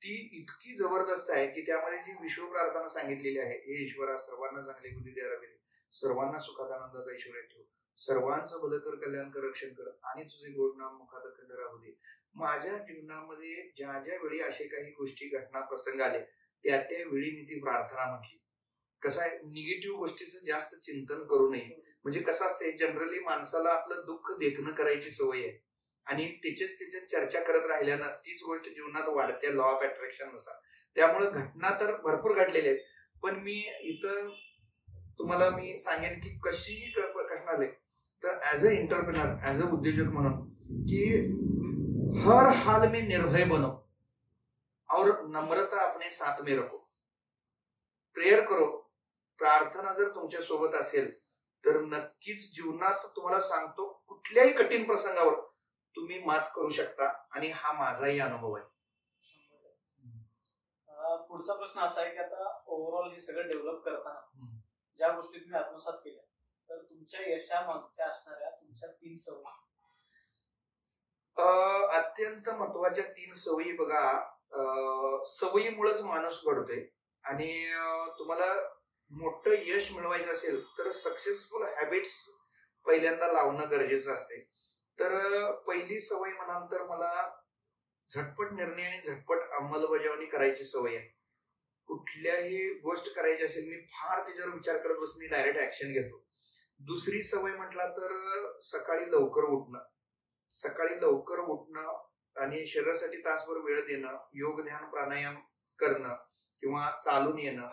ती इतकी जबरदस्त आहे की त्यामध्ये जी विश्व प्रार्थना सांगितलेली आहे, हे ईश्वरा सर्वांना चांगली बुद्धी द्यायला मिळेल, सर्वांना सुखात आनंदात ऐश्वर्यात ठेव, सर्वांचं भलं कर, कल्याण कर, रक्षण कर, आणि तुझे गोड नाम मुखात अखंड राहू दे. माझ्या जीवनामध्ये ज्या ज्या वेळी असे काही गोष्टी, घटना, प्रसंग आले त्या वेळी मी ती प्रार्थना म्हटली. कसं आहे, निगेटिव्ह गोष्टीचं जास्त चिंतन करू नये. म्हणजे कसं असते, जनरली माणसाला आपलं दुःख देखणं करायची सवय आहे आणि त्याच्याच चर्चा करत राहिल्यानं तीच गोष्ट जीवनात वाढते, लॉ ऑफ अट्रॅक्शन नुसार. त्यामुळे घटना तर भरपूर घडलेल्या आहेत, पण मी इथं तुम्हाला मी सांगेन की कशी कशणार आहे तर as a entrepreneur, as a उद्योजक म्हणून की हर हाल में निर्भय बनो और नम्रता अपने साथ में रखो. प्रेयर करो. प्रार्थना जर तुमच्या सोबत असेल तर नक्कीच जीवनात तुम्हाला सांगतो कुठल्याही कठीण प्रसंगावर तुम्ही मात करू शकता, आणि हा माझाही अनुभव आहे. पुढचा प्रश्न असा आहे की आता ओव्हरऑल हे सगळं डेव्हलप करताना ज्या गोष्टी तुम्ही आत्मसात केल्या, तर तुमच्या यशामागच्या असणाऱ्या तुमच्या 3 सवयी. अत्यंत महत्वाच्या 3 सवयी बघा. सवयीमुळेच माणूस घडतोय, आणि तुम्हाला मोठं यश मिळवायचं असेल तर सक्सेसफुल हॅबिट्स पहिल्यांदा लावणं गरजेचं असते. तर पहिली सवय म्हणाल तर मला झटपट निर्णय आणि झटपट अंमलबजावणी करायची सवय आहे. कुठल्याही गोष्ट करायची असेल मी फार त्याच्यावर विचार करत बसून डायरेक्ट ऍक्शन घेतो. दुसरी सवय म्हटला तर सकाळी लवकर उठणं आणि शरीरासाठी तासभर वेळ देणं, योग ध्यान प्राणायाम करणं किंवा चालून येणं.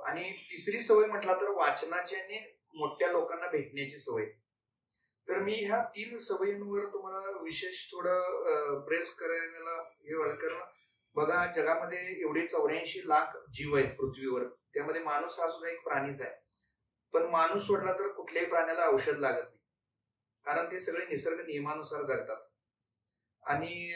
आणि तिसरी सवय म्हटला तर वाचनाची आणि मोठ्या लोकांना भेटण्याची सवय. तर मी ह्या 3 सवयींवर तुम्हाला विशेष थोडं प्रेस करायला हे व्हायला, कारण बघा जगामध्ये एवढे 84 लाख जीव आहेत पृथ्वीवर, त्यामध्ये माणूस हा सुद्धा एक प्राणीच आहे. पण माणूस सोडला तर कुठल्याही प्राण्याला औषध लागत नाही, कारण ते सगळे निसर्ग नियमानुसार जगतात. आणि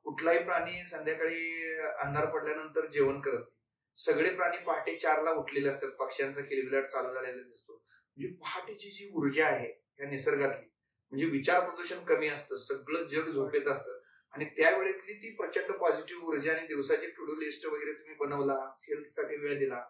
कुठलाही प्राणी संध्याकाळी अंधार पडल्यानंतर जेवण करत नाही. सगळे प्राणी पहाटे 4ला उठलेले असतात, पक्ष्यांचा किलबिलाट चालू झालेला दिसतो. म्हणजे पहाटेची जी ऊर्जा आहे या निसर्गातली, म्हणजे विचार प्रदूषण कमी असतं, सगळं जग झोपेत असतं आणि त्यावेळेतली ती प्रचंड पॉझिटिव्ह ऊर्जा आणि दिवसाची टू डू लिस्ट वगैरे तुम्ही बनवला, हेल्थसाठी वेळ दिला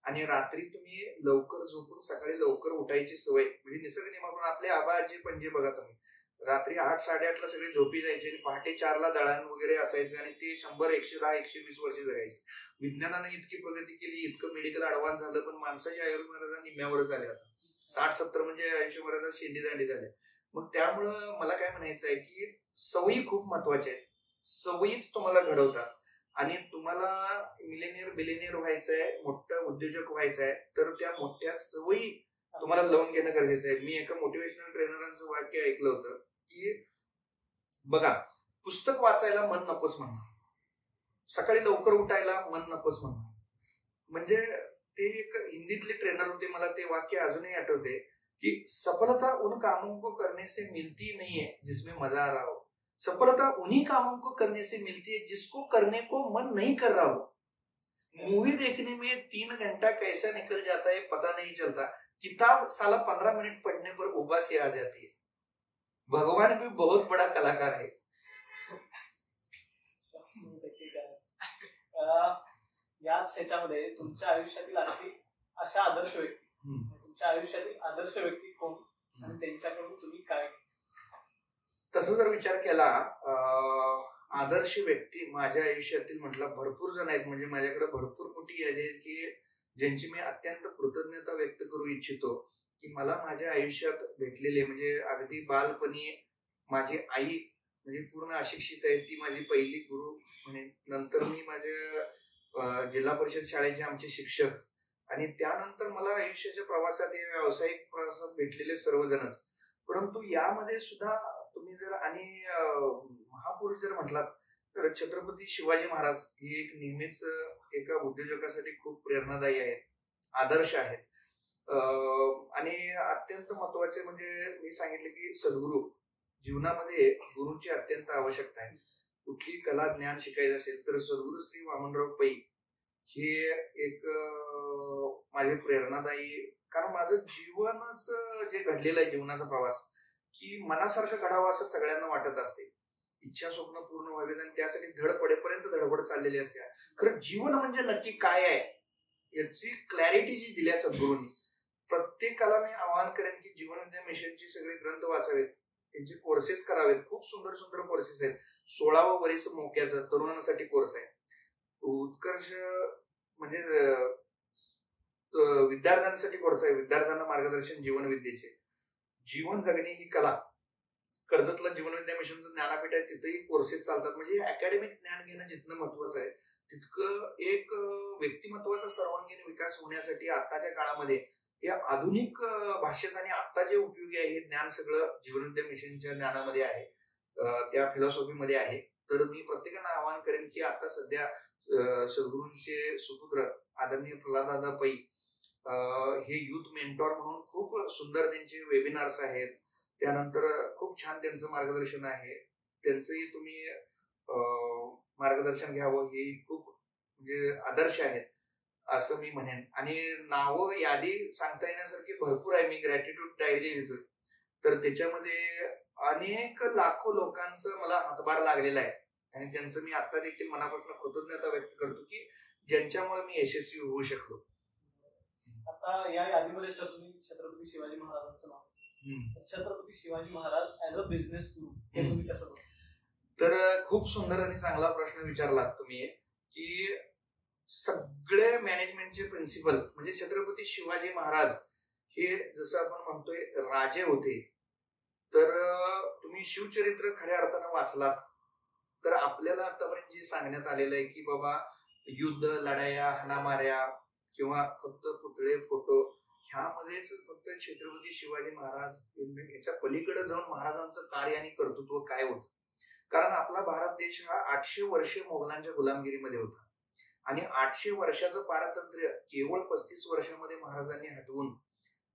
आणि रात्री तुम्ही लवकर झोपून सकाळी लवकर उठायची सवय, म्हणजे निसर्ग नियमाप्रमाणे आपले आबा आजी पणजी बघा तुम्ही रात्री 8 8:30ला सगळे झोपी जायचे आणि पहाटे 4ला दळण वगैरे असायचे आणि ते 100 110 120 वर्ष जगायचे. विज्ञानानं इतकी प्रगती केली, इतकं मेडिकल ऍडव्हान्स झालं, पण माणसाची आयुर्मर्यादा निम्म्यावरच आली. आता 60-70 म्हणजे आयुष्य मर्यादा शेंडी दांडी झाले. मग त्यामुळं मला काय म्हणायचं आहे की सवयी खूप महत्वाच्या आहेत. सवयीच तुम्हाला घडवतात. आणि तुम्हाला बिलिनियर व्हायचंय, मोठं उद्योजक व्हायचंय, तर त्या मोठ्या सवयी तुम्हाला लावून घेणं गरजेचं आहे. मी एका मोटिवेशनल ट्रेनरांचं वाक्य ऐकलं होतं की बघा, पुस्तक वाचायला मन नकोच म्हणणार, सकाळी लवकर उठायला मन नकोच म्हणणार. म्हणजे ते एक हिंदीतले ट्रेनर होते, मला ते वाक्य अजूनही आठवते कि सफलता उन कामों को करने से मिलती नहीं है जिसमें मजा आ रहा हो, सफलता उन्हीं कामों को करने से मिलती है जिसको करने को मन नहीं कर रहा हो. मूवी देखने में 3 घंटा कैसा निकल जाता है पता नहीं चलता, किताब साला 15 मिनट पढ़ने पर उबासी आ जाती है. भगवान भी बहुत बड़ा कलाकार है. याच ह्याच्यामध्ये तुमच्या आयुष्यातील अशा आदर्श व्यक्ती, तुमच्या आयुष्यातील आदर्श व्यक्ती कोण आणि त्यांच्याकडून तुम्ही काय? तसं जर विचार केला, आदर्श व्यक्ती माझ्या आयुष्यातील म्हटलं भरपूर जण आहेत. म्हणजे माझ्याकडे भरपूर मोठी यादी आहे की ज्यांची मी अत्यंत कृतज्ञता व्यक्त करू इच्छितो की मला माझ्या आयुष्यात भेटलेले, म्हणजे अगदी बालपणी माझी आई म्हणजे पूर्ण अशिक्षित आहे, ती माझी पहिली गुरु. म्हणजे नंतर मी माझ्या जिल्हा परिषद शाळेचे आमचे शिक्षक, आणि त्यानंतर मला आयुष्याच्या प्रवासात व्यावसायिक प्रवासात भेटलेले सर्वजणच. परंतु यामध्ये सुद्धा तुम्ही जर आणि महापुरुष जर म्हटलात तर छत्रपती शिवाजी महाराज ही एक नेहमीच एका उद्योजकासाठी खूप प्रेरणादायी आहेत, आदर्श आहेत. आणि अत्यंत महत्वाचे म्हणजे मी सांगितले की सद्गुरू, जीवनामध्ये गुरुची अत्यंत आवश्यकता आहे. कुठली कला ज्ञान शिकायचं असेल तर सद्गुरू श्री वामनराव पै हे एक माझे प्रेरणादायी, कारण माझं जीवनच जे घडलेलं आहे, जीवनाचा प्रवास की मनासारखं घडावं असं सगळ्यांना वाटत असते. इच्छा स्वप्न पूर्ण व्हावी आणि त्यासाठी धड पडेपर्यंत धडपड चाललेली असते. खरं जीवन म्हणजे नक्की काय आहे याची क्लॅरिटी जी दिली सद्गुरूंनी, प्रत्येकाला मी आवाहन करेन की जीवन विद्या मिशनचे सगळे ग्रंथ वाचावेत, त्यांचे कोर्सेस करावेत. खूप सुंदर सुंदर कोर्सेस आहेत. 16वं वरीस मोक्याचं तरुणांसाठी कोर्स आहे. उत्कर्ष म्हणजे विद्यार्थ्यांसाठी कोर्स आहे, विद्यार्थ्यांना मार्गदर्शन जीवन विद्येचे. जीवन जगणे ही कला, कर्जतला जीवन विद्या मिशनचं ज्ञानापीठ आहे, तिथेही कोर्सेस चालतात. म्हणजे अकॅडमिक ज्ञान घेणं जितकं महत्वाचं आहे तितकं एक व्यक्तिमत्वाचा सर्वांगीण विकास होण्यासाठी आताच्या काळामध्ये या आधुनिक भाषेत आणि आता जे उपयोगी आहे हे ज्ञान सगळं जीवन विद्या मिशनच्या ज्ञानामध्ये आहे, त्या फिलॉसॉफीमध्ये आहे. तर मी प्रत्येकांना आवाहन करेन की आता सध्या सद्गुरूंचे सुपुत्र आदरणीय प्रल्हाददादा पै हे युथ मेंटॉर म्हणून खूप सुंदर त्यांचे वेबिनार्स आहेत. त्यानंतर खूप छान त्यांचं मार्गदर्शन आहे. त्यांचंही तुम्ही मार्गदर्शन घ्यावं, हे खूप म्हणजे आदर्श आहेत असं मी म्हणेन. आणि नावं यादी सांगता येण्यासारखी भरपूर आहे. मी ग्रॅटिट्यूड डायरी लिहितोय, तर त्याच्यामध्ये अनेक लाखो लोकांचं मला हातभार लागलेला आहे आणि त्यांचं मी आता देखील मनापासून कृतज्ञता व्यक्त करतो की ज्यांच्यामुळे मी यशस्वी होऊ शकलो. आता या यादीमध्ये सर तुम्ही छत्रपती शिवाजी महाराजांचं नाव, Chhatrapati Shivaji Maharaj as a business guru हे तुम्ही कसं बघता? तर खूप सुंदर आणि चांगला प्रश्न विचारलात तुम्ही की सगळे मॅनेजमेंटचे प्रिन्सिपल म्हणजे छत्रपती शिवाजी महाराज हे जसं आपण म्हणतोय राजे होते. तर तुम्ही शिवचरित्र खऱ्या अर्थानं वाचलात तर आपल्याला आतापर्यंत जे सांगण्यात आलेलं आहे की बाबा युद्ध, लढाया, हाणामाऱ्या किंवा फक्त पुतळे फोटो ह्यामध्येच फक्त छत्रपती शिवाजी महाराज याच्या पलीकडे जाऊन महाराजांचं कार्य आणि कर्तृत्व काय होतं. कारण आपला भारत देश हा 800 वर्षे मोगलांच्या गुलामगिरीमध्ये होता आणि 800 वर्षाचं पारतंत्र्य केवळ 35 वर्षामध्ये महाराजांनी हटवून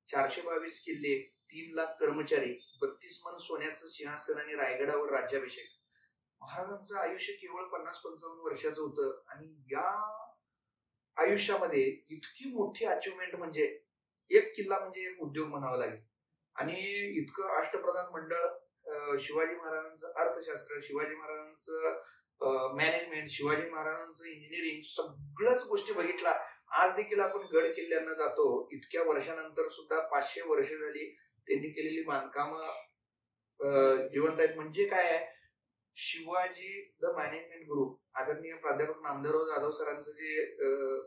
422 किल्ले, 3 लाख कर्मचारी, 32 मन सोन्याचं सिंहासन आणि रायगडावर राज्याभिषेक. महाराजांचं आयुष्य केवळ 50-55 वर्षाचं होतं आणि या आयुष्यामध्ये इतकी मोठी अचिव्हमेंट म्हणजे एक किल्ला म्हणजे एक उद्योग म्हणावा लागेल आणि इतकं अष्टप्रधान मंडळ, शिवाजी महाराजांचं अर्थशास्त्र, शिवाजी महाराजांचं मॅनेजमेंट, शिवाजी महाराजांचं इंजिनिअरिंग सगळ्याच गोष्टी बघितला. आज देखील आपण गड किल्ल्यांना जातो, इतक्या वर्षानंतर सुद्धा 500 वर्ष झाली त्यांनी केलेली बांधकामं जिवंत आहेत. म्हणजे काय आहे, शिवाजी द मॅनेजमेंट गुरु आदरणीय प्राध्यापक नामदेवराव जाधव सरांचं जे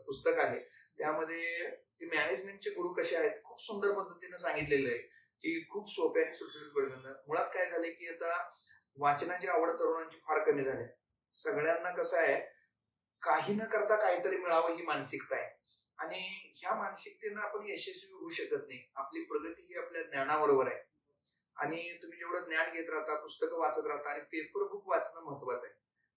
पुस्तक आहे त्यामध्ये ते मॅनेजमेंटचे गुरु कसे आहेत खूप सुंदर पद्धतीने सांगितलेलं आहे की खूप सोप्या आणि सुटसुटीत पद्धतीने. मुळात काय झालंय की आता वाचनाची आवड तरुणांची फार कमी झाली. सगळ्यांना कसं आहे, काही न करता काहीतरी मिळावं ही मानसिकता आहे आणि ह्या मानसिकतेनं आपण यशस्वी होऊ शकत नाही. आपली प्रगती ही आपल्या ज्ञानाबरोबर आहे आणि तुम्ही जेवढं ज्ञान घेत राहता, पुस्तकं वाचत राहता आणि पेपर बुक वाचणं महत्वाचं आहे.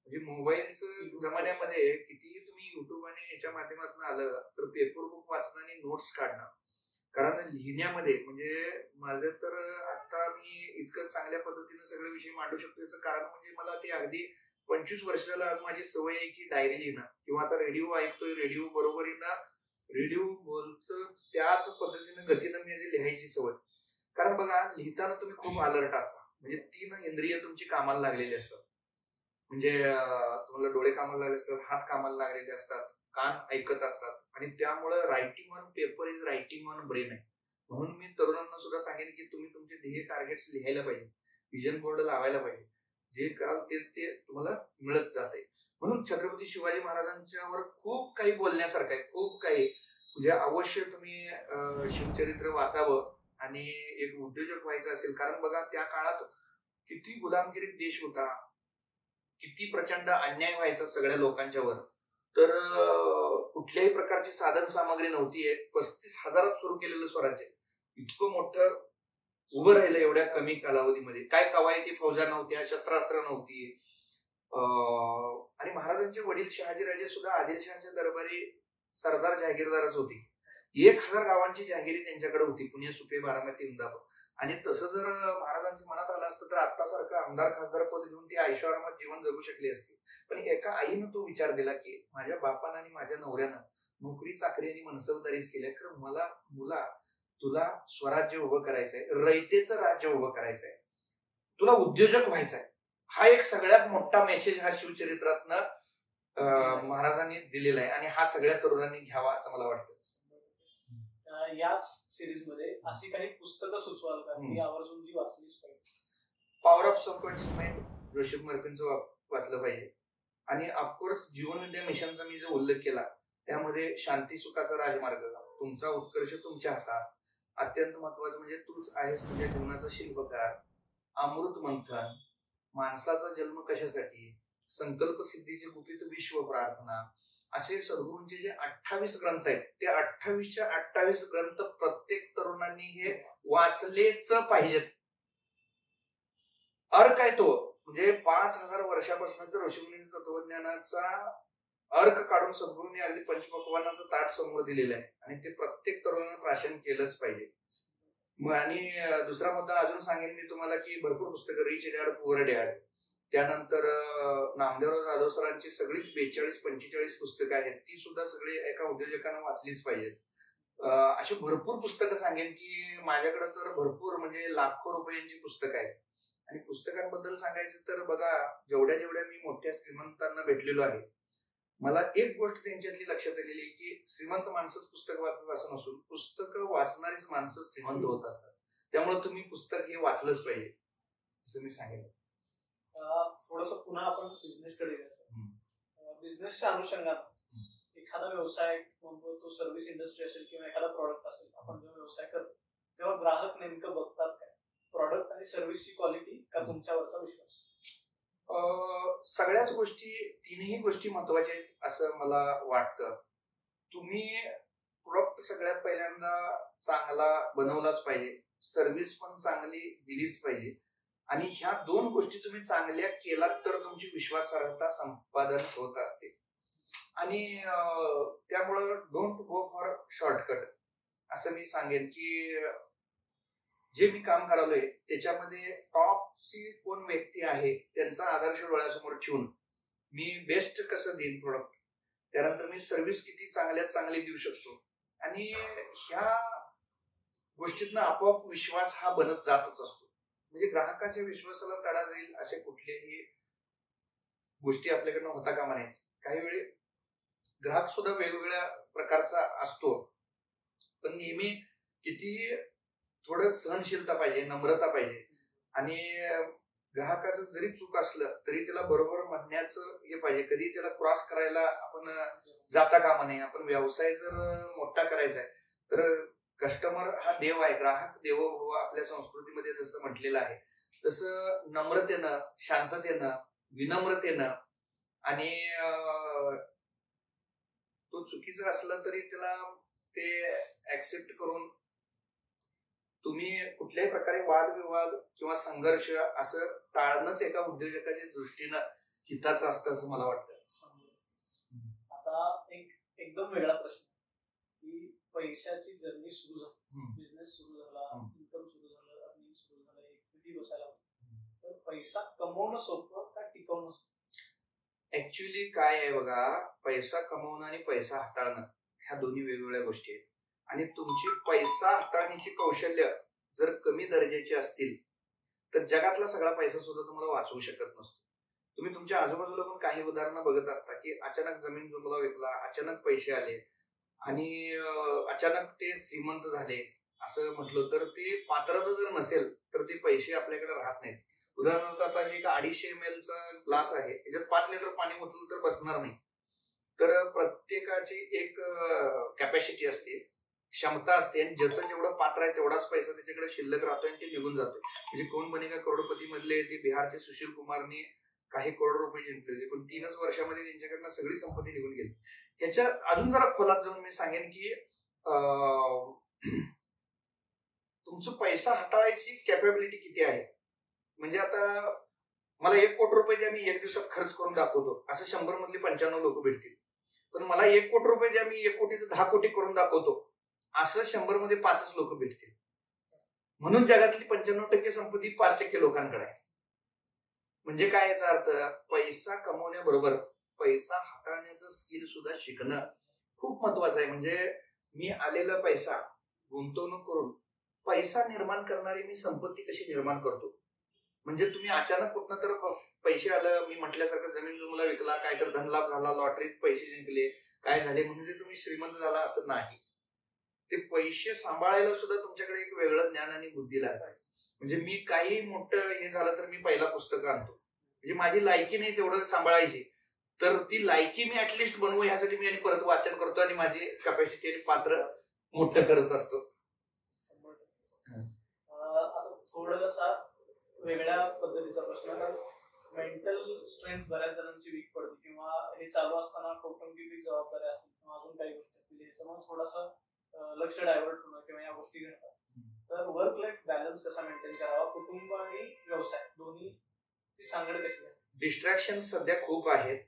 म्हणजे मोबाईलचं जमान्यामध्ये कितीही तुम्ही युट्यूब आणि याच्या माध्यमातून आलं तर पेपर बुक वाचणं आणि नोट्स काढणं. कारण लिहिण्यामध्ये म्हणजे माझं तर आता मी इतकं चांगल्या पद्धतीने सगळे विषय मांडू शकतो याचं कारण म्हणजे मला ते अगदी 25 वर्षाला आज माझी सवय आहे की डायरी लिहिणं किंवा आता रेडिओ ऐकतोय, रेडिओ बरोबरीनं रेडिओ बोलतो त्याच पद्धतीने गतीनं मी लिहायची सवय. कारण बघा लिहिताना तुम्ही खूप अलर्ट असता, म्हणजे 3 इंद्रिय तुमची कामाला लागलेली असतात. म्हणजे तुम्हाला डोळे कामाला लागले असतात, हात कामाला लागलेले असतात, कान ऐकत असतात आणि त्यामुळे writing on paper is writing on brain आहे. म्हणून मी तरुणांना सुद्धा सांगेन की तुम्ही तुमचे ध्येय टार्गेट्स लिहायला पाहिजे, विजन बोर्ड लावायला पाहिजे. जे कराल तेच ते तुम्हाला मिळत जाते. म्हणून छत्रपती शिवाजी महाराजांच्यावर खूप काही बोलण्यासारखं आहे, खूप काही. म्हणजे अवश्य तुम्ही शिवचरित्र वाचावं आणि एक उद्योजक व्हायचं असेल. कारण बघा त्या काळात किती गुलामगिरी देश होता, किती प्रचंड अन्याय व्हायचा सगळ्या लोकांच्यावर. तर कुठल्याही प्रकारची साधन सामग्री नव्हती. 35,000 सुरू केलेलं स्वराज्य इतकं मोठं उभं राहिलं एवढ्या कमी कालावधीमध्ये. काय कवायती फौजा नव्हत्या, शस्त्रास्त्र नव्हती. आणि महाराजांचे वडील शहाजीराजे सुद्धा आदिलशहाच्या दरबारी सरदार जहागीरदारच होते. 1000 गावांची जहागिरी त्यांच्याकडे होती, पुणे, सुपे, बारामती, इंदापूर. आणि तसं जर महाराजांच्या मनात आलं असतं तर आत्तासारखं आमदार खासदार पद घेऊन ती ऐशोआरामात जीवन जगू शकली असती. पण एका आईनं तो विचार दिला की माझ्या बापानं आणि माझ्या नवऱ्यानं नोकरी चाकरी आणि मनसबदारीच केल्या, खरं मला मुला तुला स्वराज्य उभं करायचंय, रयतेचं राज्य उभं करायचंय, तुला उद्योजक व्हायचंय. हा एक सगळ्यात मोठा मेसेज हा शिवचरित्रातनं महाराजांनी दिलेला आहे आणि हा सगळ्या तरुणांनी घ्यावा असं मला वाटतं. याच सिरीज मध्ये अशी काही पुस्तकं सुचवाल का की आवर्जून जी वाचलीच पाहिजे? पॉवर ऑफ सबकॉन्शियस जोसेफ मर्फींचं वाचलं पाहिजे आणि ऑफकोर्स जीवनविद्या मिशनचा मी जो उल्लेख केला त्यामध्ये शांती सुखाचा राजमार्ग, तुमचा उत्कर्ष तुमच्या हातात, अत्यंत महत्वाचं म्हणजे तूच आहेस तुझ्या जीवनाचा शिल्पकार, अमृत मंथन, माणसाचा जन्म कशासाठी, संकल्प सिद्धीचे गुपित विश्व प्रार्थना, असे सद्गुरूंचे जे 28 ग्रंथ आहेत ते 28च्या 28 ग्रंथ प्रत्येक तरुणांनी हे वाचलेच पाहिजेत. अर्क आहे तो, म्हणजे 5000 वर्षापासून तर ऋषीमुनी तत्वज्ञानाचा अर्क काढून सद्गुरूंनी अगदी पंचपक्वानाचं ताट समोर दिलेलं आहे आणि ते प्रत्येक तरुणांना प्राशन केलंच पाहिजे. आणि दुसरा मुद्दा अजून सांगेन मी तुम्हाला की भरपूर पुस्तकं, रिच डॅड पुअर डॅड, त्यानंतर नामदेवराव जाधव सरांची सगळीच 42-45 पुस्तकं आहेत, ती सुद्धा सगळी एका उद्योजकांना वाचलीच पाहिजेत. अशी भरपूर पुस्तकं सांगेन की माझ्याकडे तर भरपूर म्हणजे लाखो रुपयांची पुस्तकं आहेत. आणि पुस्तकांबद्दल सांगायचं तर बघा जेवढ्या मी मोठ्या श्रीमंतांना भेटलेलो आहे, मला एक गोष्ट त्यांच्यातली लक्षात आलेली आहे की श्रीमंत माणसंच पुस्तक वाचतात असं नसून पुस्तकं वाचणारीच माणसं श्रीमंत होत असतात. त्यामुळे तुम्ही पुस्तक हे वाचलंच पाहिजे असं मी सांगेन. थोडस पुन्हा आपण बिझनेसकडे येऊया. बिझनेसच्या अनुषंगाने एखादा व्यवसाय म्हणतो, तो सर्व्हिस इंडस्ट्री असेल किंवा एखादा प्रॉडक्ट असेल, आपण जेव्हा व्यवसाय करतो तेव्हा ग्राहक नेमकं बघतात काय? प्रॉडक्ट आणि सर्व्हिसची क्वालिटी का तुमच्यावरचा विश्वास? सगळ्याच गोष्टी, तिन्ही गोष्टी महत्वाच्या आहेत असं मला वाटतं. तुम्ही प्रोडक्ट सगळ्यात पहिल्यांदा चांगला बनवलाच पाहिजे, सर्व्हिस पण चांगली दिलीच पाहिजे, आणि ह्या दोन गोष्टी तुम्ही चांगल्या केलात तर तुमची विश्वासार्हता संपादन होत असते. आणि त्यामुळं डोंट गो फॉर शॉर्टकट असं मी सांगेन की जे मी काम करालोय त्याच्यामध्ये टॉपची कोण व्यक्ती आहे त्यांचा आदर्श डोळ्यासमोर ठेवून मी बेस्ट कसं देईन प्रोडक्ट, त्यानंतर मी सर्व्हिस किती चांगल्यात चांगली देऊ शकतो, आणि ह्या गोष्टीतनं आपोआप विश्वास हा बनत जातच असतो. म्हणजे ग्राहकाच्या विश्वासाला तडा जाईल अशा कुठल्याही गोष्टी आपल्याकडनं होता कामा नयेत. काही वेळी ग्राहक सुद्धा वेगवेगळ्या प्रकारचा असतो, पण नेहमी किती थोडं सहनशीलता पाहिजे, नम्रता पाहिजे, आणि ग्राहकाचं जरी चूक असलं तरी त्याला बरोबर म्हणण्याचं हे पाहिजे. कधी त्याला क्रॉस करायला आपण जाता कामा नये. आपण व्यवसाय जर मोठा करायचा आहे तर कस्टमर हा देव आहे, ग्राहक देवो भव आपल्या संस्कृतीमध्ये जसं म्हटलेलं आहे तसं नम्रतेनं, शांततेनं, विनम्रतेनं, आणि तो चुकीचं असलं तरी त्याला ते ऍक्सेप्ट करून तुम्ही कुठल्याही प्रकारे वादविवाद किंवा संघर्ष असं टाळणंच एका उद्योजकाच्या दृष्टीनं हिताचं असतं असं मला वाटतं. आता एक एकदम वेगळा प्रश्न की पैशाची जर्नी सुरू झाली, बिझनेस सुरू झाला, इन्कम सुरू झालं, अर्निंग सुरू झालं, इक्विटी बसायला होती, तर पैसा कमवणं सोपं का टिकवणं सोपं? ऍक्च्युअली काय आहे बघा, पैसा कमवणं आणि पैसा हाताळणं ह्या दोन्ही वेगवेगळ्या गोष्टी आहेत. आणि तुमची पैसा हाताळण्याची कौशल्य जर कमी दर्जाची असतील तर जगातला सगळा पैसा सुद्धा तुम्हाला वाचवू शकत नसतो. तुम्ही तुमच्या आजूबाजूला पण काही उदाहरणं बघत असता की अचानक जमीन जुमला विकला, अचानक पैसे आले आणि अचानक ते श्रीमंत झाले असं म्हटलं तर ते पात्रता जर नसेल तर ते पैसे आपल्याकडे राहत नाहीत. उदाहरणार्थ आता एक 250 ml चा ग्लास आहे, त्याच्यात 5 लिटर पाणी ओतलं तर बसणार नाही. तर प्रत्येकाची एक कॅपॅसिटी असते, क्षमता असते, आणि ज्याचं जेवढं पात्र आहे तेवढाच पैसा त्याच्याकडे शिल्लक राहतो आणि ते निघून जातो. म्हणजे कोण बनेगा करोडपती मधले ते बिहारचे सुशील कुमारने काही करोड रुपये जिंकले होते, पण 3च वर्षामध्ये त्यांच्याकडनं सगळी संपत्ती निघून गेली. ह्याच्या अजून जरा खोलात जाऊन मी सांगेन की तुमचं पैसा हाताळायची कॅपेबिलिटी किती आहे. म्हणजे आता मला 1 कोटी रुपये द्या, मी 1 दिवसात खर्च करून दाखवतो, असं 100 मधली 95 लोक भेटतील. पण मला 1 कोटी रुपये द्या, मी 1 कोटीचं 10 कोटी करून दाखवतो, असं 100 मध्ये 5च लोक भेटतील. म्हणून जगातली 95% संपत्ती 5% लोकांकडे आहे. म्हणजे काय याचा अर्थ, पैसा कमवण्याबरोबर पैसा हाताळण्याचं स्किल सुद्धा शिकणं खूप महत्वाचं आहे. म्हणजे मी आलेला पैसा गुंतवणूक करून पैसा निर्माण करणारी मी संपत्ती कशी निर्माण करतो. म्हणजे तुम्ही अचानक कुठनं तर पैसे आलं, मी म्हटल्यासारखं जमीन जुमला विकला, काय तर धनलाभ झाला, लॉटरीत पैसे जिंकले, काय झाले म्हणजे तुम्ही श्रीमंत झाला असं नाही. ते पैसे सांभाळायला सुद्धा तुमच्याकडे एक वेगळं ज्ञान आणि बुद्धी लागते. म्हणजे मी काही मोठं हे झालं तर मी पहिला पुस्तकं आणतो, म्हणजे माझी लायकी नाही तेवढं सांभाळायची, तर ती लायकी मी ऍटलिस्ट बनवू ह्यासाठी मी आणि परत वाचन करतो आणि माझी कॅपॅसिटी आणि पात्र मोठं करत असतो. आता थोडासा वेगळ्या पद्धतीचा प्रश्न, मेंटल स्ट्रेंथ बऱ्याच जणांची वीक पडते किंवा हे चालू असताना कौटुंबिक जबाबदारी असतील किंवा अजून काही गोष्टी असतील, याच्यामुळे थोडंसं लक्ष डायव्हर्ट होणं किंवा या गोष्टी घडतात. तर वर्क लाईफ बॅलन्स कसा मेंटेन करावा, कुटुंब आणि व्यवसाय दोन्ही सांगणं कशी आहे? डिस्ट्रॅक्शन सध्या खूप आहेत,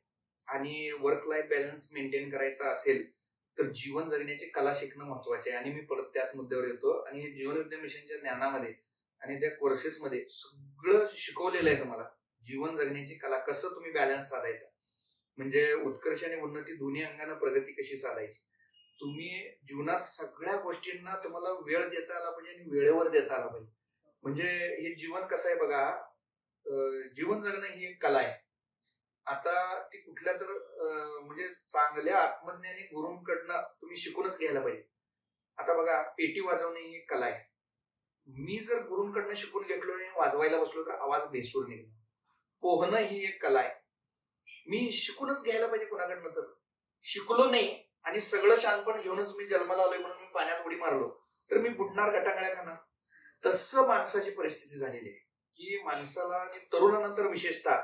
आणि वर्क लाईफ बॅलन्स मेंटेन करायचा असेल तर जीवन जगण्याची कला शिकणं महत्वाचे आहे. आणि मी परत त्याच मुद्द्यावर येतो, आणि हे जीवन विज्ञान मिशनच्या ज्ञानामध्ये आणि त्या कोर्सेसमध्ये सगळं शिकवलेलं आहे तुम्हाला. जीवन जगण्याची कला, कसं तुम्ही बॅलन्स साधायचा, म्हणजे उत्कर्ष आणि उन्नती दोन्ही अंगाने प्रगती कशी साधायची. तुम्ही जीवनात सगळ्या गोष्टींना तुम्हाला वेळ देता आला पाहिजे आणि वेळेवर देता आला पाहिजे. म्हणजे हे जीवन कसं आहे बघा, जीवन जगणं ही एक कला आहे. आता ती कुठल्या तर म्हणजे चांगल्या आत्मज्ञानी गुरूंकडनं तुम्ही शिकूनच घ्यायला पाहिजे. आता बघा, पेटी वाजवणे ही कला आहे. मी जर गुरूंकडनं शिकून घेतलो आणि वाजवायला बसलो तर आवाज बेसूर निघणार. पोहणं ही एक कला आहे. मी शिकूनच घ्यायला पाहिजे कोणाकडनं. तर शिकलो नाही आणि सगळं शानपण घेऊनच मी जन्माला आलोय म्हणून मी पाण्यात उडी मारलो तर मी बुडणार, गटांगळ्या खाणार. तसं माणसाची परिस्थिती झालेली आहे की माणसाला आणि तरुणानंतर विशेषतः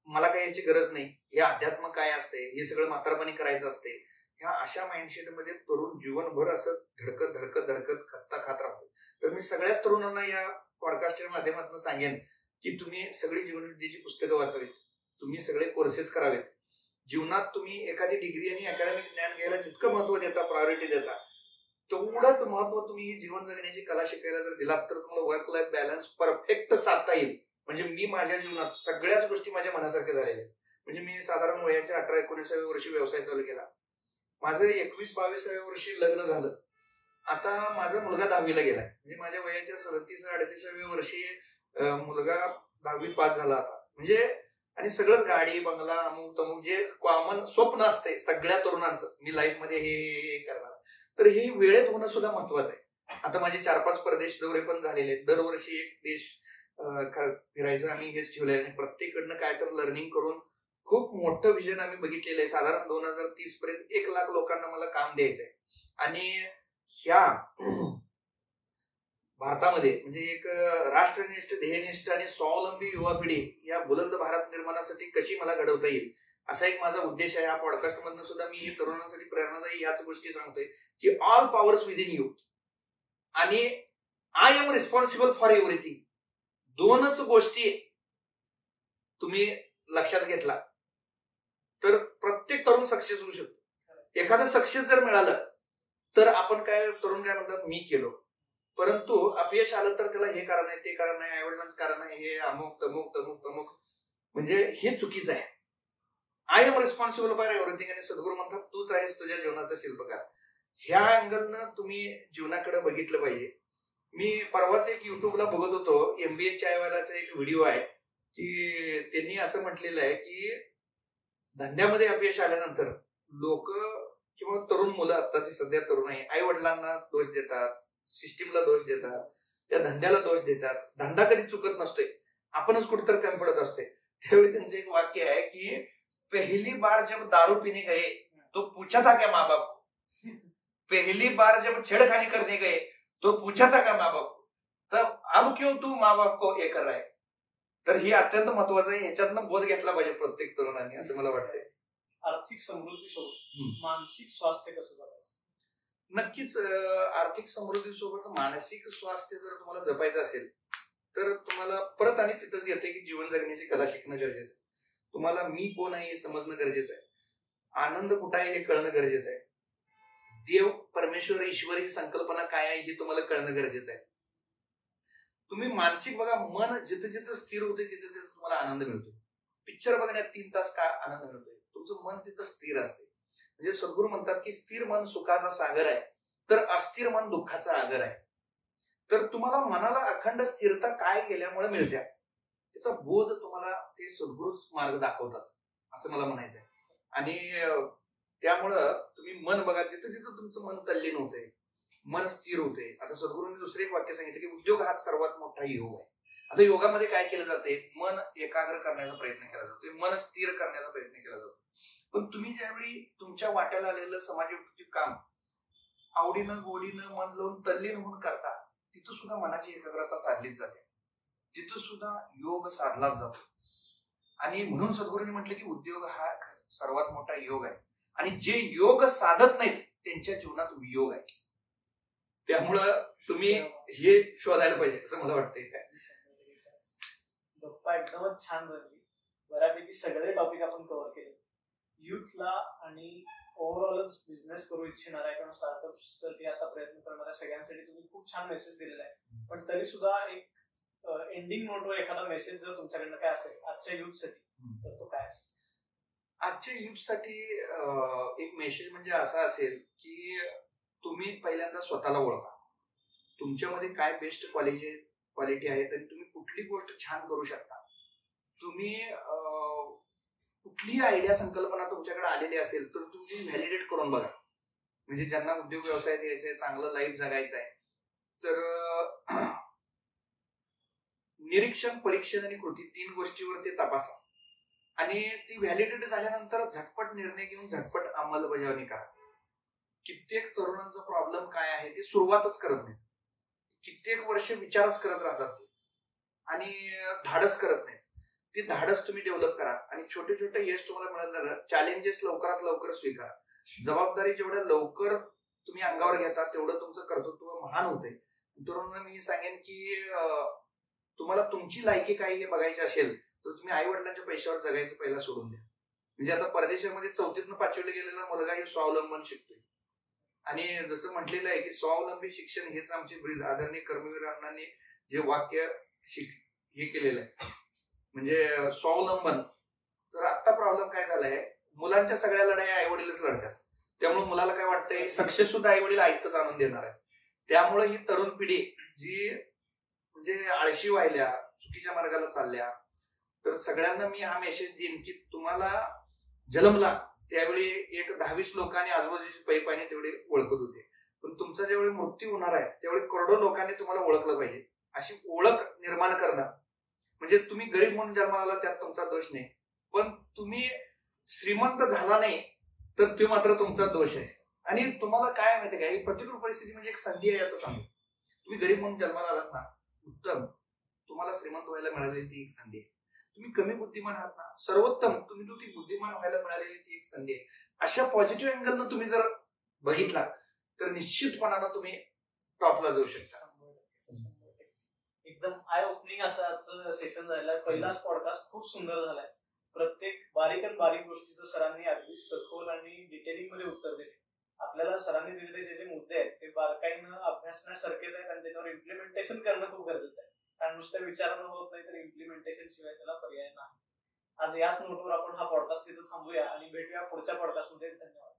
मला काही याची गरज नाही, हे अध्यात्म काय असते, हे सगळं म्हातारपणी करायचं असते, ह्या अशा माइंडसेटमध्ये तरुण जीवनभर असं धडकत धडकत धडकत खस्ता खात राहतो. तर मी सगळ्याच तरुणांना या पॉडकास्टच्या माध्यमातून सांगेन की तुम्ही सगळी जीवनविद्येची पुस्तकं वाचावीत, तुम्ही सगळे कोर्सेस करावेत. जीवनात तुम्ही एखादी डिग्री आणि अकॅडमिक ज्ञान घ्यायला जितकं महत्व देता, प्रायोरिटी देता, तेवढंच महत्व तुम्ही जीवन जगण्याची कला शिकायला जर दिलात तर तुम्हाला वर्क लाईफ बॅलन्स परफेक्ट साधता येईल. म्हणजे मी माझ्या जीवनात सगळ्याच गोष्टी माझ्या मनासारख्या झालेल्या. म्हणजे मी साधारण वयाच्या 18-19व्या वर्षी व्यवसाय चालू केला. माझं 21-22व्या वर्षी लग्न झालं. आता माझा मुलगा 10वीला गेलाय. म्हणजे माझ्या वयाच्या 37-38व्या वर्षी मुलगा 10वी पास झाला आता. म्हणजे आणि सगळंच गाडी, बंगला, अमुक तमुक जे कॉमन स्वप्न असते सगळ्या तरुणांचं, मी लाईफ मध्ये हे करणार, तर हे वेळेत होणं सुद्धा महत्वाचं आहे. आता माझे 4-5 परदेश दौरे पण झालेले आहेत. दरवर्षी एक देश फिरायचं आम्ही हेच ठेवलंय आणि प्रत्येकडनं काय तर लर्निंग करून खूप मोठं विजन आम्ही बघितलेलं आहे. साधारण 2030 पर्यंत 1 लाख लोकांना मला काम द्यायचंय. आणि ह्या भारतामध्ये म्हणजे एक राष्ट्रनिष्ठ, ध्येयनिष्ठ आणि स्वावलंबी युवा पिढी या बुलंद भारत निर्माणासाठी कशी मला घडवता येईल असा एक माझा उद्देश आहे. या पॉडकास्ट मधून सुद्धा मी तरुणांसाठी प्रेरणादायी याच गोष्टी सांगतोय की ऑल पॉवर्स विदिन यू आणि I am responsible for everything. दोनच गोष्टी तुम्ही लक्षात घेतला तर प्रत्येक तरुण सक्सेस होऊ शकतो. एखादं सक्सेस जर मिळालं तर आपण काय, तरुण काय म्हणतात, मी केलो. परंतु अपयश आलं तर त्याला हे कारण आहे, ते कारण आहे, आईवडिलांचं कारण आहे, हे अमुक तमुक तमुक तमुक, म्हणजे हे चुकीचं आहे. I am responsible for everything आणि सद्गुरू म्हणतात तूच आहेस तुझ्या जीवनाचा शिल्पकार. ह्या अँगलनं तुम्ही जीवनाकडे बघितलं पाहिजे. मी परवाच एक युट्यूबला बघत होतो, MBA चायवालाचा एक व्हिडिओ आहे की त्यांनी असं म्हटलेलं आहे की धंद्यामध्ये अपयश आल्यानंतर लोक किंवा तरुण मुलं, आत्ताची सध्या तरुण आहे, आई वडिलांना दोष देतात, सिस्टीमला दोष देतात, त्या धंद्याला दोष देतात. धंदा कधी चुकत नसतोय, आपणच कुठेतरी कमी पडत असते. त्यावेळी त्यांचं एक वाक्य आहे की पहली बार जब दारू पीने गए तो पूछा था क्या माँ बाप को, पहली बार जब छेड़खानी करने गए तो पूछा था क्या माँ बाप को, तब अब क्यों तू माँ बाप को हे कर रहा है. तर ही अत्यंत महत्वाचं आहे. ह्याच्यातनं बोध घेतला पाहिजे प्रत्येक तरुणांनी, असं मला वाटतंय. आर्थिक समृद्धीसोबत मानसिक स्वास्थ्य कसं जपायचं? नक्कीच आर्थिक समृद्धीसोबत मानसिक स्वास्थ्य जर तुम्हाला जपायचं असेल तर तुम्हाला परत आणि तिथंच येते की जीवन जगण्याची कला शिकणं गरजेचं आहे. तुम्हाला मी कोण आहे हे समजणं गरजेचं आहे. आनंद कुठं आहे हे कळणं गरजेचं आहे. देव, परमेश्वर, ईश्वर ही संकल्पना काय आहे हे तुम्हाला कळणं गरजेचं आहे. तुम्ही मानसिक बघा, मन जिथं जिथं स्थिर होते तिथे तिथे तुम्हाला आनंद मिळतो. पिक्चर बघण्यात 3 तास का आनंद मिळतोय, तुमचं मन तिथं स्थिर असते. म्हणजे सद्गुरू म्हणतात की स्थिर मन सुखाचा सागर आहे तर अस्थिर मन दुःखाचा आगर आहे. तर तुम्हाला मनाला अखंड स्थिरता काय केल्यामुळे मिळत्या त्याचा बोध तुम्हाला ते सद्गुरूच मार्ग दाखवतात असं मला म्हणायचं आहे. आणि त्यामुळं तुम्ही मन बघा, जिथं जिथं तुमचं मन तल्लीन होतंय, मन स्थिर होते. आता सद्गुरूंनी दुसरे एक वाक्य सांगितलं की उद्योग हा सर्वात मोठा योग आहे. आता योगामध्ये काय केलं जाते, मन एकाग्र करण्याचा प्रयत्न केला जातो, मन स्थिर करण्याचा प्रयत्न केला जातो. पण तुम्ही ज्यावेळी तुमच्या वाट्याला आलेलं समाजोपयोगी काम आवडीनं गोडीनं मन लावून तल्लीन होऊन करता, तिथं सुद्धा मनाची एकाग्रता साधलीच जाते, तिथं सुद्धा योग साधलाच जातो. आणि म्हणून सद्गुरूंनी म्हटलं की उद्योग हा सर्वात मोठा योग आहे आणि जे योग साधत नाहीत त्यांच्या जीवनात वियोग आहे. त्यामुळं तुम्ही हे शोधायला पाहिजे असं मला वाटतंय. गप्पा एकदमच छान झाली, बऱ्यापैकी सगळे टॉपिक आपण कव्हर केले. युथला आणि ओव्हरऑलच बिझनेस करू इच्छिणाऱ्या किंवा स्टार्टअपसाठी आता प्रयत्न करणाऱ्या सगळ्यांसाठी तुम्ही खूप छान मेसेज दिलेला आहे. पण तरी सुद्धा एक एंडिंग नोटवर एखादा मेसेज जर तुमच्याकडनं काय असेल आजच्या युथसाठी तर तो काय असेल? आजच्या युथसाठी एक मेसेज म्हणजे असा असेल की तुम्ही पहिल्यांदा स्वतःला ओळखा, तुमच्यामध्ये काय बेस्ट क्वालिटी आहे आणि तुम्ही कुठली गोष्ट छान करू शकता. तुम्ही कुठलीही आयडिया संकल्पना तुमच्याकडे आलेली असेल तर तुम्ही व्हॅलिडेट करून बघा. म्हणजे ज्यांना उद्योग व्यवसाय द्यायचा आहे, चांगलं लाईफ जगायचं आहे, तर निरीक्षण, परीक्षण आणि कृती 3 गोष्टीवर ते तपासा आणि ती व्हॅलिडेट झाल्यानंतर झटपट निर्णय घेऊन झटपट अंमलबजावणी करा. कित्येक तरुणांचा प्रॉब्लेम काय आहे, ते सुरुवातच करत नाही. कित्येक वर्ष विचारच करत राहतात आणि धाडस करत नाही. ते धाडस तुम्ही डेव्हलप करा आणि छोटे छोटे यश तुम्हाला मिळालं. चॅलेंजेस लवकरात लवकर स्वीकारा. जबाबदारी जेवढ्या लवकर तुम्ही अंगावर घेता तेवढं तुमचं कर्तृत्व महान होते. तरुणांना मी सांगेन की तुम्हाला तुमची लायकी काय हे बघायची असेल तर तुम्ही आई वडिलांच्या पैशावर जगायचं पहिला सोडून द्या. म्हणजे आता परदेशामध्ये 4थीतनं 5वीला गेलेला मुलगा हे स्वावलंबन शिकतोय आणि जसं म्हटलेलं आहे की स्वावलंबी शिक्षण हेच आमचे ब्रीद. आदरणीय कर्मवीर अण्णांनी जे वाक्य हे केलेलं आहे म्हणजे स्वावलंबन. तर आता प्रॉब्लेम काय झालाय, मुलांच्या सगळ्या लढाई आई वडीलच लढतात. त्यामुळे मुलाला काय वाटतंय सक्सेस सुद्धा आई वडील ऐकतच आणून देणार आहे. त्यामुळे ही तरुण पिढी जी म्हणजे आळशी व्हायल्या, चुकीच्या मार्गाला चालल्या, तर सगळ्यांना मी हा मेसेज देईन की तुम्हाला जन्मला त्यावेळी एक 10-20 लोकांनी आजूबाजूची पै पाणी तेवढे ओळखत होते, पण तुमचा ज्यावेळी मृत्यू होणार आहे त्यावेळी करोडो लोकांनी तुम्हाला ओळखलं पाहिजे. अशी ओळख निर्माण करणं म्हणजे तुम्ही गरीब म्हणून जन्माला आला त्यात तुमचा दोष नाही, पण तुम्ही श्रीमंत झाला नाही तर तो मात्र तुमचा दोष आहे. आणि तुम्हाला काय माहिती काय, प्रतिकूल परिस्थिती म्हणजे एक संधी आहे असं सांगू. तुम्ही गरीब म्हणून जन्माला आलात ना, उत्तम. तुम्हाला श्रीमंत व्हायला मिळालेली ती एक संधी आहे. तुम्ही कमी बुद्धिमान आहात ना, सर्वोत्तम. तुम्ही जो ती बुद्धिमान व्हायला मिळालेली ती एक संधी आहे. अशा पॉझिटिव्ह अँगलनं तुम्ही जर बघितला तर निश्चितपणानं तुम्ही टॉपला जाऊ शकता. एकदम आय ओपनिंग असं सेशन झालेलं. पहिलाच पॉडकास्ट खूप सुंदर झालाय. प्रत्येक बारीक आणि बारीक गोष्टीचं सरांनी अगदी सखोल आणि डिटेलिंग मध्ये उत्तर दिले. आपल्याला सरांनी दिलेले जे जे मुद्दे आहेत ते बारकाईनं अभ्यासण्यासारखेच आहेत आणि त्याच्यावर इम्प्लिमेंटेशन करणं खूप गरजेचं आहे. कारण नुसतं विचारणं होत नाही तर इम्प्लिमेंटेशन शिवाय त्याला पर्याय नाही. आज याच नोटवर आपण हा पॉडकास्ट तिथं थांबूया आणि भेटूया पुढच्या पॉडकास्टमध्ये. धन्यवाद.